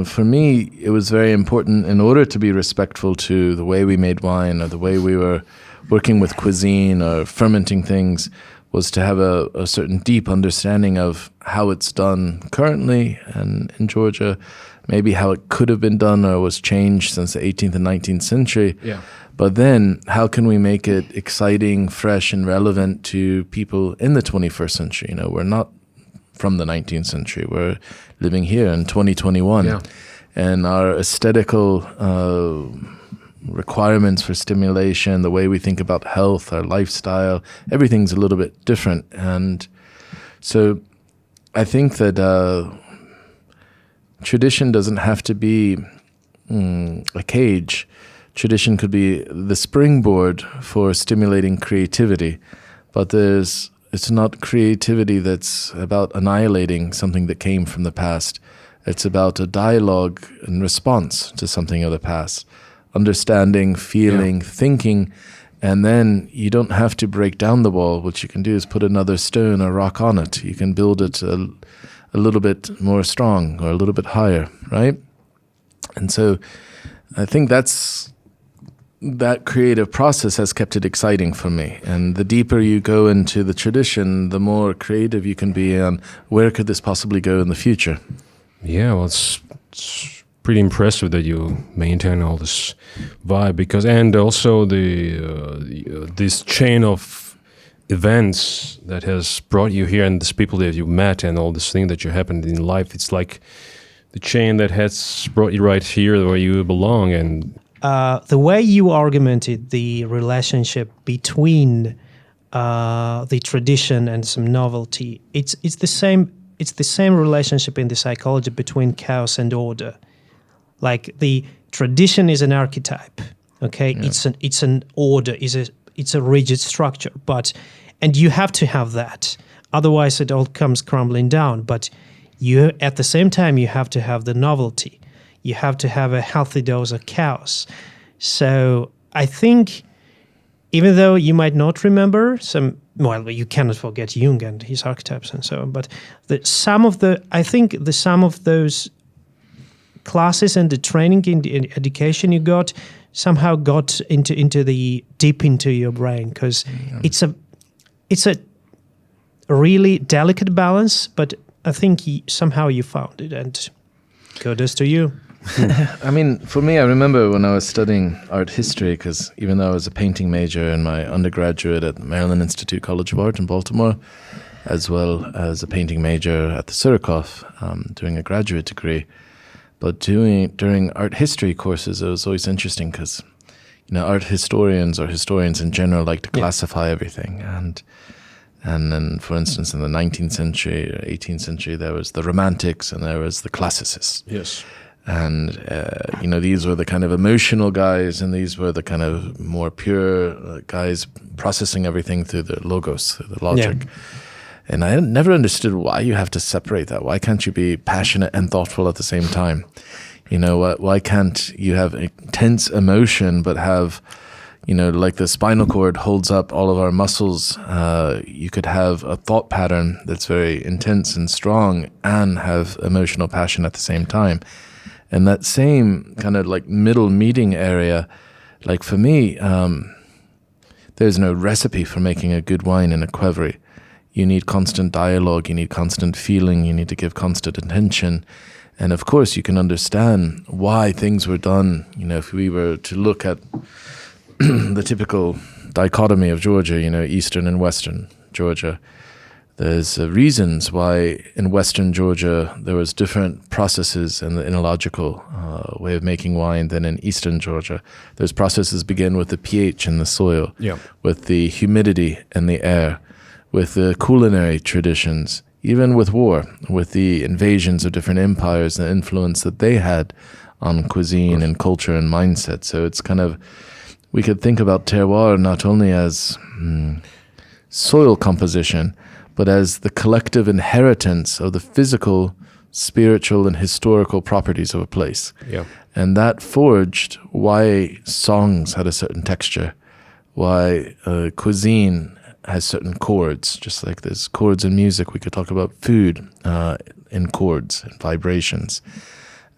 for me, it was very important, in order to be respectful to the way we made wine or the way we were working with cuisine or fermenting things, was to have a certain deep understanding of how it's done currently and in Georgia, maybe how it could have been done or was changed since the 18th and 19th century. Yeah. But then how can we make it exciting, fresh, and relevant to people in the 21st century? We're not from the 19th century. We're living here in 2021. Yeah. And our aesthetical requirements for stimulation, the way we think about health, our lifestyle, everything's a little bit different. And so I think that tradition doesn't have to be a cage. Tradition could be the springboard for stimulating creativity, but it's not creativity that's about annihilating something that came from the past. It's about a dialogue and response to something of the past, understanding, feeling, thinking, and then you don't have to break down the wall. What you can do is put another stone or rock on it. You can build it a little bit more strong or a little bit higher, right? And so I think that creative process has kept it exciting for me. And the deeper you go into the tradition, the more creative you can be on where could this possibly go in the future. Yeah, well, it's pretty impressive that you maintain all this vibe, and also this chain of events that has brought you here and these people that you met and all this thing that you happened in life. It's like the chain that has brought you right here where you belong. And the way you argumented the relationship between the tradition and some novelty, it's the same. It's the same relationship in the psychology between chaos and order. Like the tradition is an archetype. Okay, it's an order, it's a rigid structure, and you have to have that. Otherwise, it all comes crumbling down. But you, at the same time, you have to have the novelty. You have to have a healthy dose of chaos. So I think, even though you might not remember you cannot forget Jung and his archetypes and so on. But the sum of those classes and the training in education you got somehow got into the deep into your brain, because it's a really delicate balance, but I think somehow you found it, and kudos to you. I mean, for me, I remember when I was studying art history, because even though I was a painting major in my undergraduate at the Maryland Institute College of Art in Baltimore, as well as a painting major at the Surikov, doing a graduate degree, but during art history courses, it was always interesting because, art historians or historians in general like to classify everything. And then, for instance, in the 19th century, 18th century, there was the Romantics and there was the Classicists. Yes. And, these were the kind of emotional guys, and these were the kind of more pure guys processing everything through the logos, through the logic. Yeah. And I never understood why you have to separate that. Why can't you be passionate and thoughtful at the same time? Why can't you have intense emotion but have, like the spinal cord holds up all of our muscles, you could have a thought pattern that's very intense and strong and have emotional passion at the same time. And that same kind of like middle meeting area, like for me, there's no recipe for making a good wine in a qvevri. You need constant dialogue, you need constant feeling, you need to give constant attention. And of course, you can understand why things were done. If we were to look at the typical dichotomy of Georgia, Eastern and Western Georgia, there's reasons why in Western Georgia there was different processes in the enological way of making wine than in Eastern Georgia. Those processes begin with the pH in the soil, with the humidity in the air, with the culinary traditions, even with war, with the invasions of different empires and the influence that they had on cuisine and culture and mindset. So it's kind of, we could think about terroir not only as soil composition, but as the collective inheritance of the physical, spiritual, and historical properties of a place. Yeah. And that forged why songs had a certain texture, why cuisine has certain chords, just like there's chords in music. We could talk about food in chords and vibrations.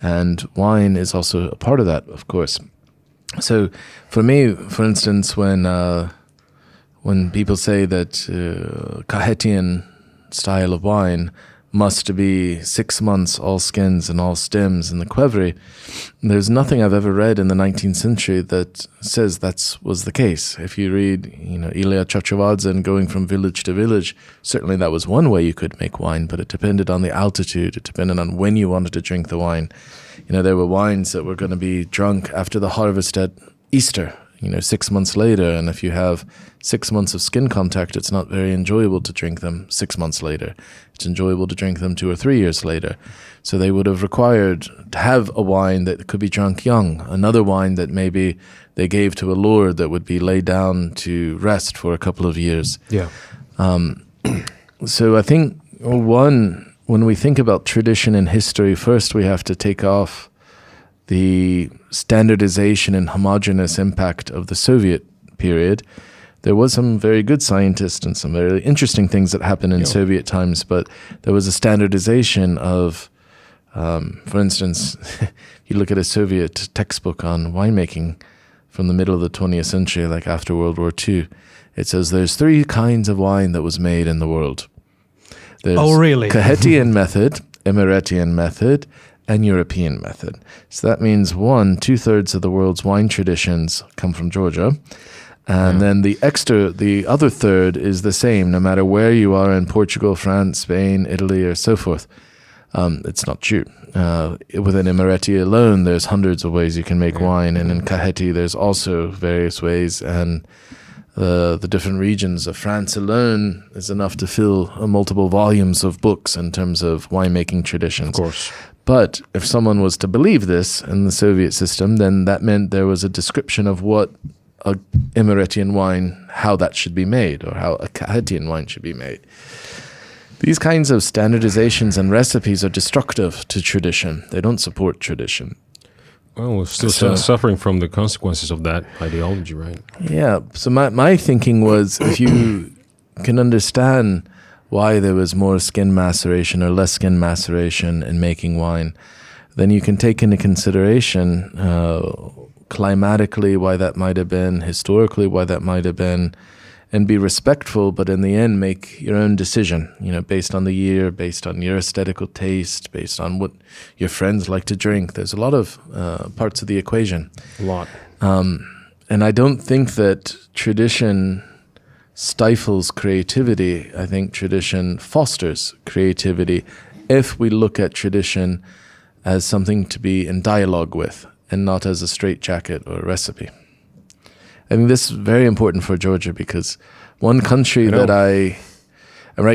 And wine is also a part of that, of course. So for me, for instance, when people say that Cahetian style of wine must be 6 months, all skins and all stems in the qvevri, there's nothing I've ever read in the 19th century that says that was the case. If you read, Ilya Chochovadze and Going from Village to Village, certainly that was one way you could make wine, but it depended on the altitude, it depended on when you wanted to drink the wine. There were wines that were going to be drunk after the harvest at Easter, 6 months later, and if you have 6 months of skin contact, it's not very enjoyable to drink them 6 months later. It's enjoyable to drink them 2 or 3 years later. So they would have required to have a wine that could be drunk young, another wine that maybe they gave to a lord that would be laid down to rest for a couple of years. Yeah. So I think, when we think about tradition and history, first we have to take off the standardization and homogeneous impact of the Soviet period. There was some very good scientists and some very interesting things that happened in Soviet times, but there was a standardization of, for instance, you look at a Soviet textbook on winemaking from the middle of the 20th century, like after World War II, it says there's 3 kinds of wine that was made in the world. There's really? Cahetian method, Emiratian method, and European method. So that means 2/3 of the world's wine traditions come from Georgia. And then the other third is the same, no matter where you are in Portugal, France, Spain, Italy, or so forth. It's not true. Within Emirati alone, there's hundreds of ways you can make wine. And in Kaheti, there's also various ways. And the different regions of France alone is enough to fill multiple volumes of books in terms of winemaking traditions. Of course. But if someone was to believe this in the Soviet system, then that meant there was a description of what a Emiratian wine, how that should be made, or how a Kahetian wine should be made. These kinds of standardizations and recipes are destructive to tradition. They don't support tradition. Well, we're still suffering from the consequences of that ideology, right? Yeah. So my thinking was, if you can understand why there was more skin maceration or less skin maceration in making wine, then you can take into consideration climatically why that might have been, historically why that might have been, and be respectful, but in the end make your own decision, based on the year, based on your aesthetical taste, based on what your friends like to drink. There's a lot of parts of the equation. A lot. And I don't think that tradition stifles creativity. I think tradition fosters creativity if we look at tradition as something to be in dialogue with and not as a straitjacket or a recipe. I think this is very important for Georgia because one country right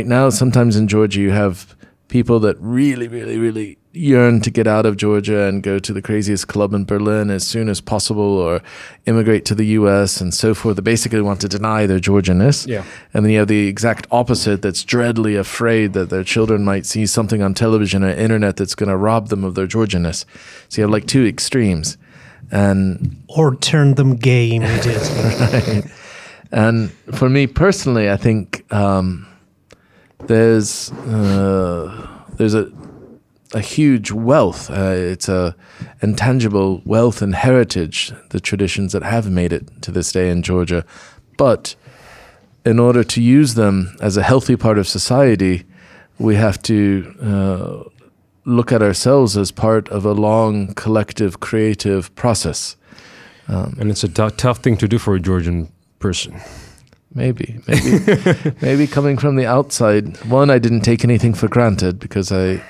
now, sometimes in Georgia, you have people that really, really, really yearn to get out of Georgia and go to the craziest club in Berlin as soon as possible or immigrate to the US and so forth. They basically want to deny their Georgianness. Yeah. And then you have the exact opposite that's dreadfully afraid that their children might see something on television or internet that's going to rob them of their Georgianness. So you have like two extremes. Or turn them gay immediately. Right. And for me personally, I think there's a huge wealth. It's a intangible wealth and heritage, the traditions that have made it to this day in Georgia. But in order to use them as a healthy part of society, we have to look at ourselves as part of a long, collective, creative process. And it's a tough thing to do for a Georgian person. Maybe coming from the outside. One, I didn't take anything for granted because I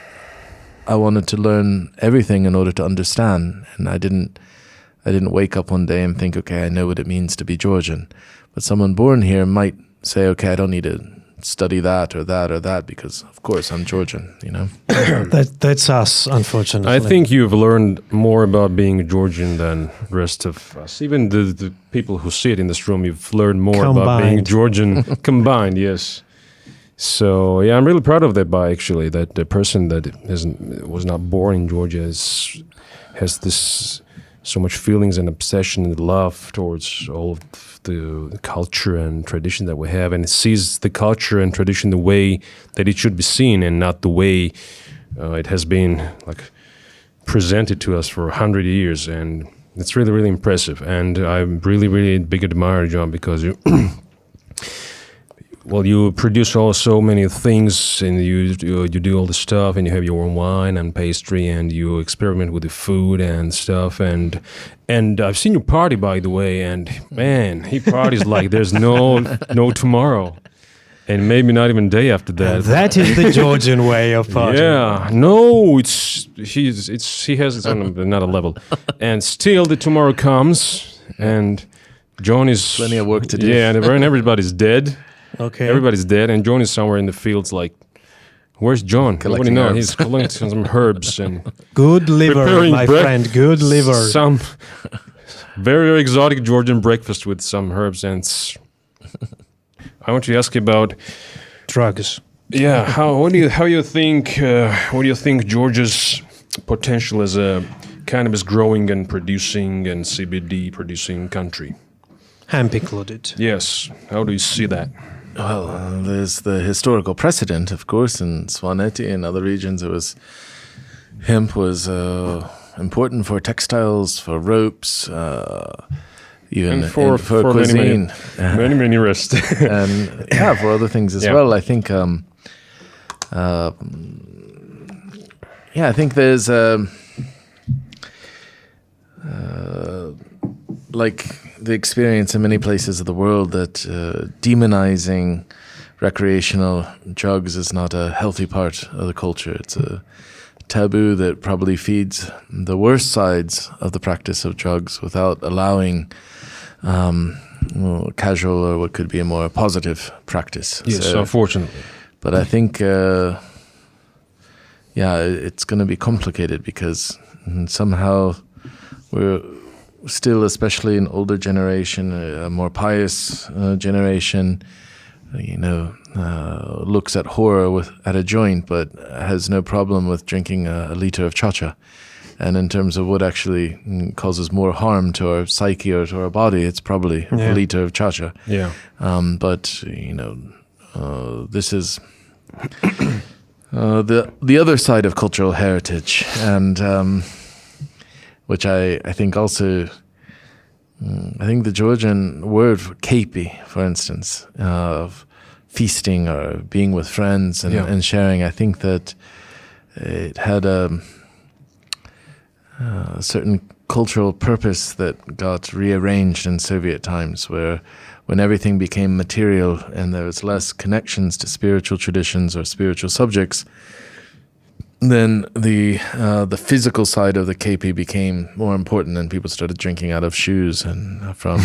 wanted to learn everything in order to understand, and I didn't wake up one day and think, okay, I know what it means to be Georgian. But someone born here might say, okay, I don't need to study that or that or that because, of course, I'm Georgian. That's us, unfortunately. I think you've learned more about being Georgian than the rest of us. Even the people who sit in this room, you've learned more about being Georgian combined. Yes. So yeah, I'm really proud of that actually, that the person that was not born in Georgia has this so much feelings and obsession and love towards all of the culture and tradition that we have, and sees the culture and tradition the way that it should be seen and not the way it has been presented to us for 100 years. And it's really, really impressive. And I'm really, really big admirer, John, because you you produce so many things, and you do all the stuff, and you have your own wine and pastry, and you experiment with the food and stuff. And I've seen you party, by the way, and man, he parties like there's no tomorrow, and maybe not even day after that. That is the Georgian way of partying. Yeah, no, he has it on another level, and still the tomorrow comes, and John is plenty of work to do. Yeah, and everybody's dead. Okay. Everybody's dead, and John is somewhere in the fields. Where's John? Nobody knows. He's collecting some herbs and good liver, my friend. Good liver. Some very, very exotic Georgian breakfast with some herbs. And I want to ask you about drugs. Yeah. What do you think Georgia's potential as a cannabis growing and producing and CBD producing country? Hemp included. Yes. How do you see that? Well, there's the historical precedent, of course, in Swaneti and other regions. Hemp was important for textiles, for ropes, even for cuisine, many rest, and for other things as well. I think, I think there's the experience in many places of the world that demonizing recreational drugs is not a healthy part of the culture. It's a taboo that probably feeds the worst sides of the practice of drugs without allowing casual or what could be a more positive practice. Yes, unfortunately. But I think, it's going to be complicated because somehow we're still, especially an older generation, a more pious generation, looks at horror at a joint, but has no problem with drinking a liter of cha-cha. And in terms of what actually causes more harm to our psyche or to our body, it's probably a liter of cha-cha. Yeah. But this is the other side of cultural heritage, and which I think also. I think the Georgian word for kepi, for instance, of feasting or being with friends and sharing, I think that it had a certain cultural purpose that got rearranged in Soviet times, where when everything became material and there was less connections to spiritual traditions or spiritual subjects, then the physical side of the kepi became more important, and people started drinking out of shoes and from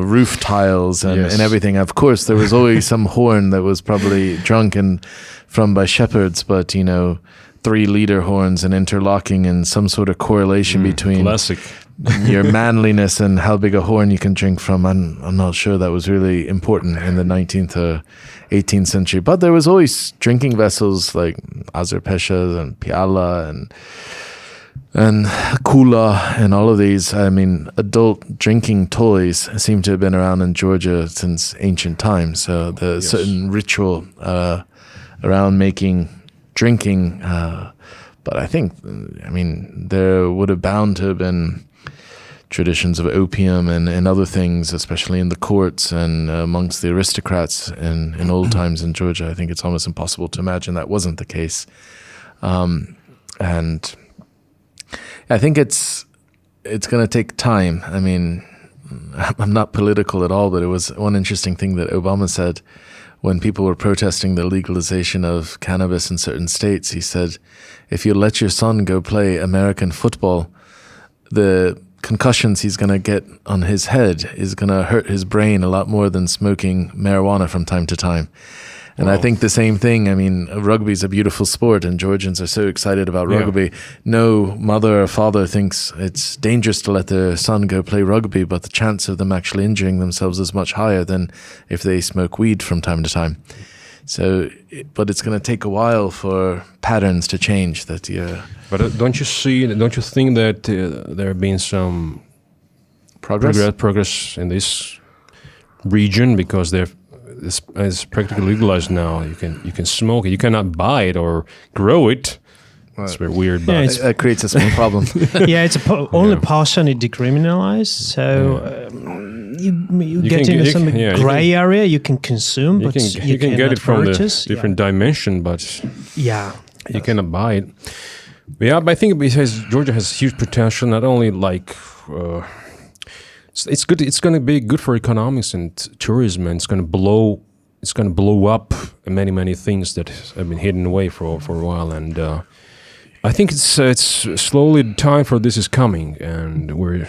roof tiles and everything. Of course, there was always some horn that was probably drunk from by shepherds, but 3-liter horns and interlocking and some sort of correlation between classic. your manliness and how big a horn you can drink from. I'm not sure that was really important in the 19th or 18th century, but there was always drinking vessels like azerpeshas and piala and kula and all of these. I mean, adult drinking toys seem to have been around in Georgia since ancient times. So there's certain ritual around making drinking, but I think, there would have bound to have been traditions of opium and other things, especially in the courts and amongst the aristocrats in old times in Georgia. I think it's almost impossible to imagine that wasn't the case. And I think it's going to take time. I mean, I'm not political at all, but it was one interesting thing that Obama said when people were protesting the legalization of cannabis in certain states. He said, if you let your son go play American football, the concussions he's going to get on his head is going to hurt his brain a lot more than smoking marijuana from time to time. And I think the same thing. I mean, rugby is a beautiful sport, and Georgians are so excited about rugby. No mother or father thinks it's dangerous to let their son go play rugby, but the chance of them actually injuring themselves is much higher than if they smoke weed from time to time. So, but it's going to take a while for patterns to change. But don't you think that there have been some progress in this region, because it's practically legalized now. You can smoke it. You cannot buy it or grow it. It's very weird, but it creates a small problem. It's only partially decriminalized, so you get into some gray area. You can consume, but you can get it from the different dimension, but you cannot buy it. But I think because Georgia has huge potential, not only like. It's good. It's going to be good for economics and tourism, and it's going to blow up many things that have been hidden away for a while. And I think it's slowly time for this is coming, and I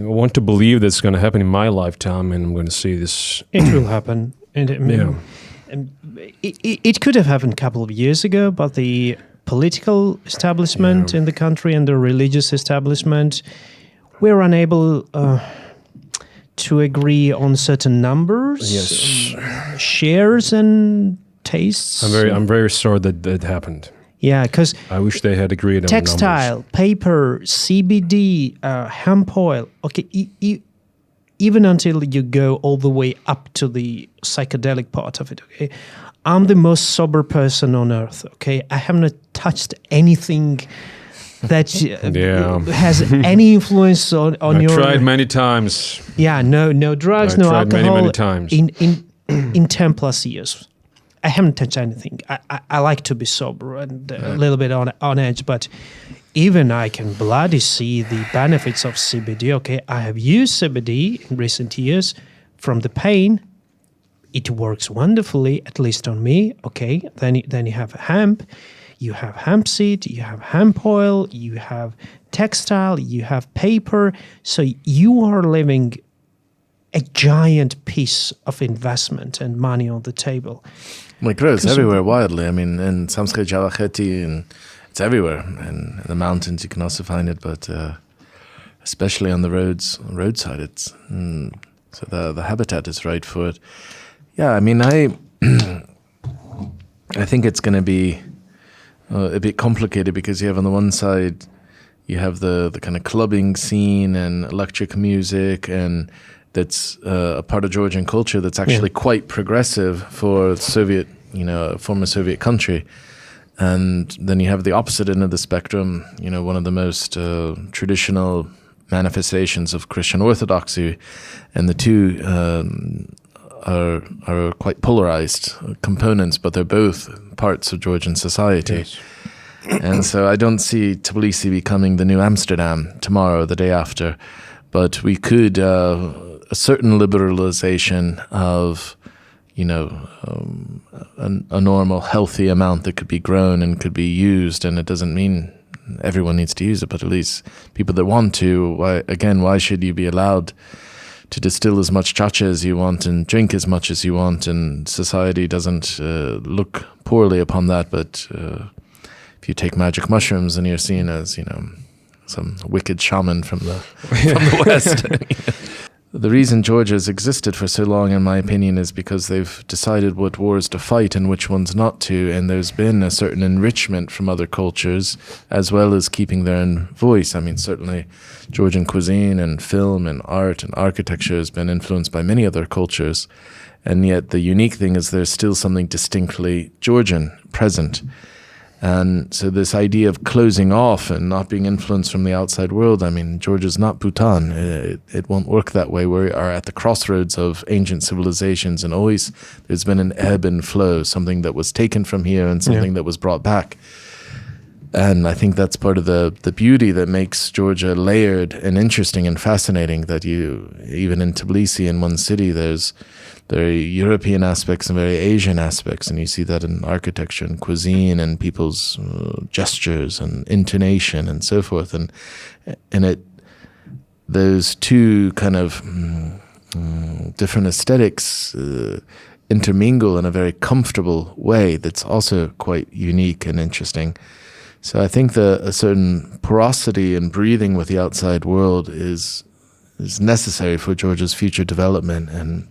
want to believe that it's going to happen in my lifetime, and I'm going to see this. It will happen, and it could have happened a couple of years ago, but the political establishment in the country and the religious establishment. We're unable to agree on certain numbers, shares, and tastes. I'm very sorry that happened. Yeah, because I wish they had agreed on textile, numbers. paper, CBD, hemp oil. Okay, even until you go all the way up to the psychedelic part of it. Okay, I'm the most sober person on earth. Okay, I have not touched anything that has any influence on your. I tried many times. Yeah, no drugs, no alcohol. Many times. In 10+ years, I haven't touched anything. I like to be sober and a little bit on edge, but even I can bloody see the benefits of CBD. Okay, I have used CBD in recent years from the pain. It works wonderfully, at least on me. Okay, then you have hemp. You have hemp seed, you have hemp oil, you have textile, you have paper. So you are leaving a giant piece of investment and money on the table. Well, it grows everywhere wildly. I mean, in Samskei Jalacheti, and it's everywhere. And in the mountains, you can also find it, but especially on the roadside, it's so the habitat is right for it. Yeah, I mean, I think it's going to be a bit complicated because you have on the one side, you have the kind of clubbing scene and electric music, and that's a part of Georgian culture that's actually quite progressive for Soviet, former Soviet country. And then you have the opposite end of the spectrum, one of the most traditional manifestations of Christian Orthodoxy, and the two are quite polarized components, but they're both parts of Georgian society. Yes. And so I don't see Tbilisi becoming the new Amsterdam tomorrow, the day after, but we could a certain liberalization of a normal healthy amount that could be grown and could be used, and it doesn't mean everyone needs to use it, but at least people that want to. Why should you be allowed to distill as much chacha as you want and drink as much as you want, and society doesn't look poorly upon that, but if you take magic mushrooms and you're seen as some wicked shaman from the West. The reason Georgia has existed for so long, in my opinion, is because they've decided what wars to fight and which ones not to, and there's been a certain enrichment from other cultures, as well as keeping their own voice. I mean, certainly Georgian cuisine and film and art and architecture has been influenced by many other cultures, and yet the unique thing is there's still something distinctly Georgian present. And so this idea of closing off and not being influenced from the outside world, I mean, Georgia's not Bhutan. It won't work that way. We are at the crossroads of ancient civilizations, and always there's been an ebb and flow, something that was taken from here and something that was brought back. And I think that's part of the beauty that makes Georgia layered and interesting and fascinating, that even in Tbilisi, in one city, there's very European aspects and very Asian aspects, and you see that in architecture and cuisine and people's gestures and intonation and so forth. And those two kind of different aesthetics intermingle in a very comfortable way that's also quite unique and interesting. So I think a certain porosity and breathing with the outside world is necessary for Georgia's future development and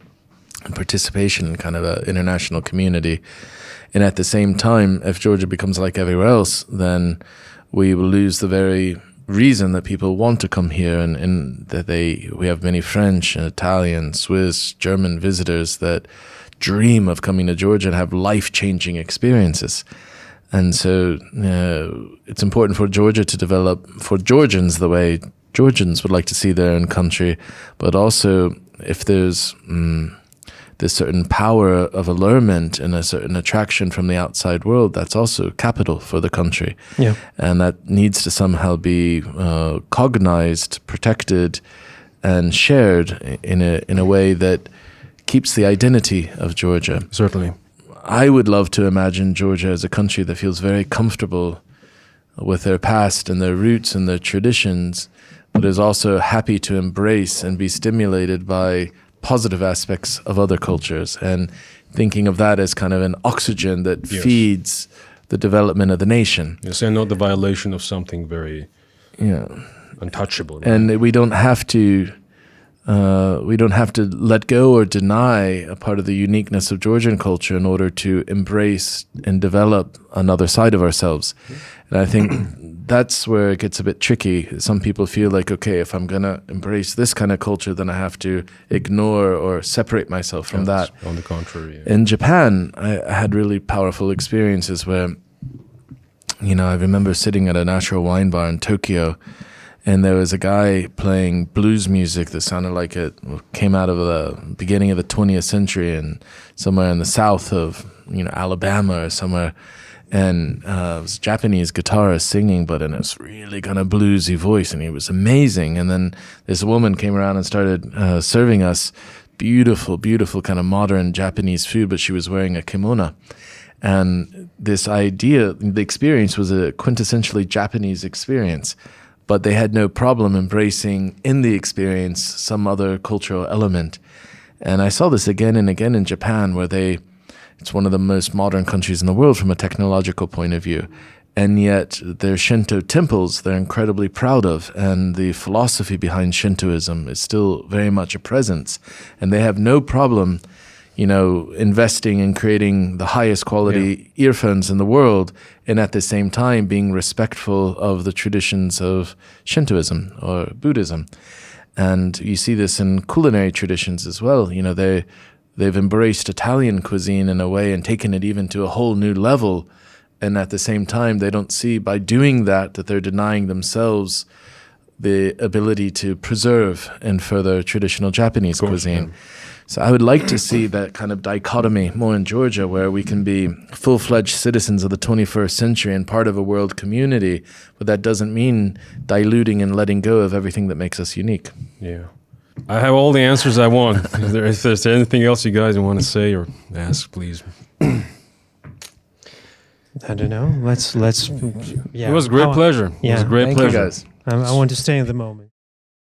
participation in kind of an international community. And at the same time, if Georgia becomes like everywhere else, then we will lose the very reason that people want to come here, and that we have many French and Italian, Swiss, German visitors that dream of coming to Georgia and have life-changing experiences. And so it's important for Georgia to develop for Georgians the way Georgians would like to see their own country, but also if there's this certain power of allurement and a certain attraction from the outside world, that's also capital for the country. Yeah. And that needs to somehow be cognized, protected, and shared in a way that keeps the identity of Georgia. Certainly. I would love to imagine Georgia as a country that feels very comfortable with their past and their roots and their traditions, but is also happy to embrace and be stimulated by positive aspects of other cultures, and thinking of that as kind of an oxygen that feeds the development of the nation. Yes, and not the violation of something very untouchable. Right? And we don't have to let go or deny a part of the uniqueness of Georgian culture in order to embrace and develop another side of ourselves. And I think that's where it gets a bit tricky. Some people feel like, okay, if I'm going to embrace this kind of culture, then I have to ignore or separate myself from that. On the contrary. In Japan, I had really powerful experiences where, I remember sitting at a natural wine bar in Tokyo, and there was a guy playing blues music that sounded like it came out of the beginning of the 20th century and somewhere in the south of, Alabama or somewhere. And it was a Japanese guitarist singing, but in this really kind of bluesy voice, and he was amazing. And then this woman came around and started serving us beautiful, beautiful kind of modern Japanese food, but she was wearing a kimono. And this idea, the experience was a quintessentially Japanese experience, but they had no problem embracing in the experience some other cultural element. And I saw this again and again in Japan, where they It's one of the most modern countries in the world from a technological point of view. And yet their Shinto temples they're incredibly proud of, and the philosophy behind Shintoism is still very much a presence. And they have no problem, investing in creating the highest quality earphones in the world, and at the same time being respectful of the traditions of Shintoism or Buddhism. And you see this in culinary traditions as well. They've embraced Italian cuisine in a way and taken it even to a whole new level. And at the same time, they don't see by doing that they're denying themselves the ability to preserve and further traditional Japanese cuisine. So I would like to see that kind of dichotomy more in Georgia, where we can be full-fledged citizens of the 21st century and part of a world community, but that doesn't mean diluting and letting go of everything that makes us unique. Yeah. I have all the answers I want. If there's anything else you guys want to say or ask, please. I don't know. Let's. Yeah. It was a great pleasure. Yeah. It was a great Thank pleasure. you guys. I want to stay in the moment.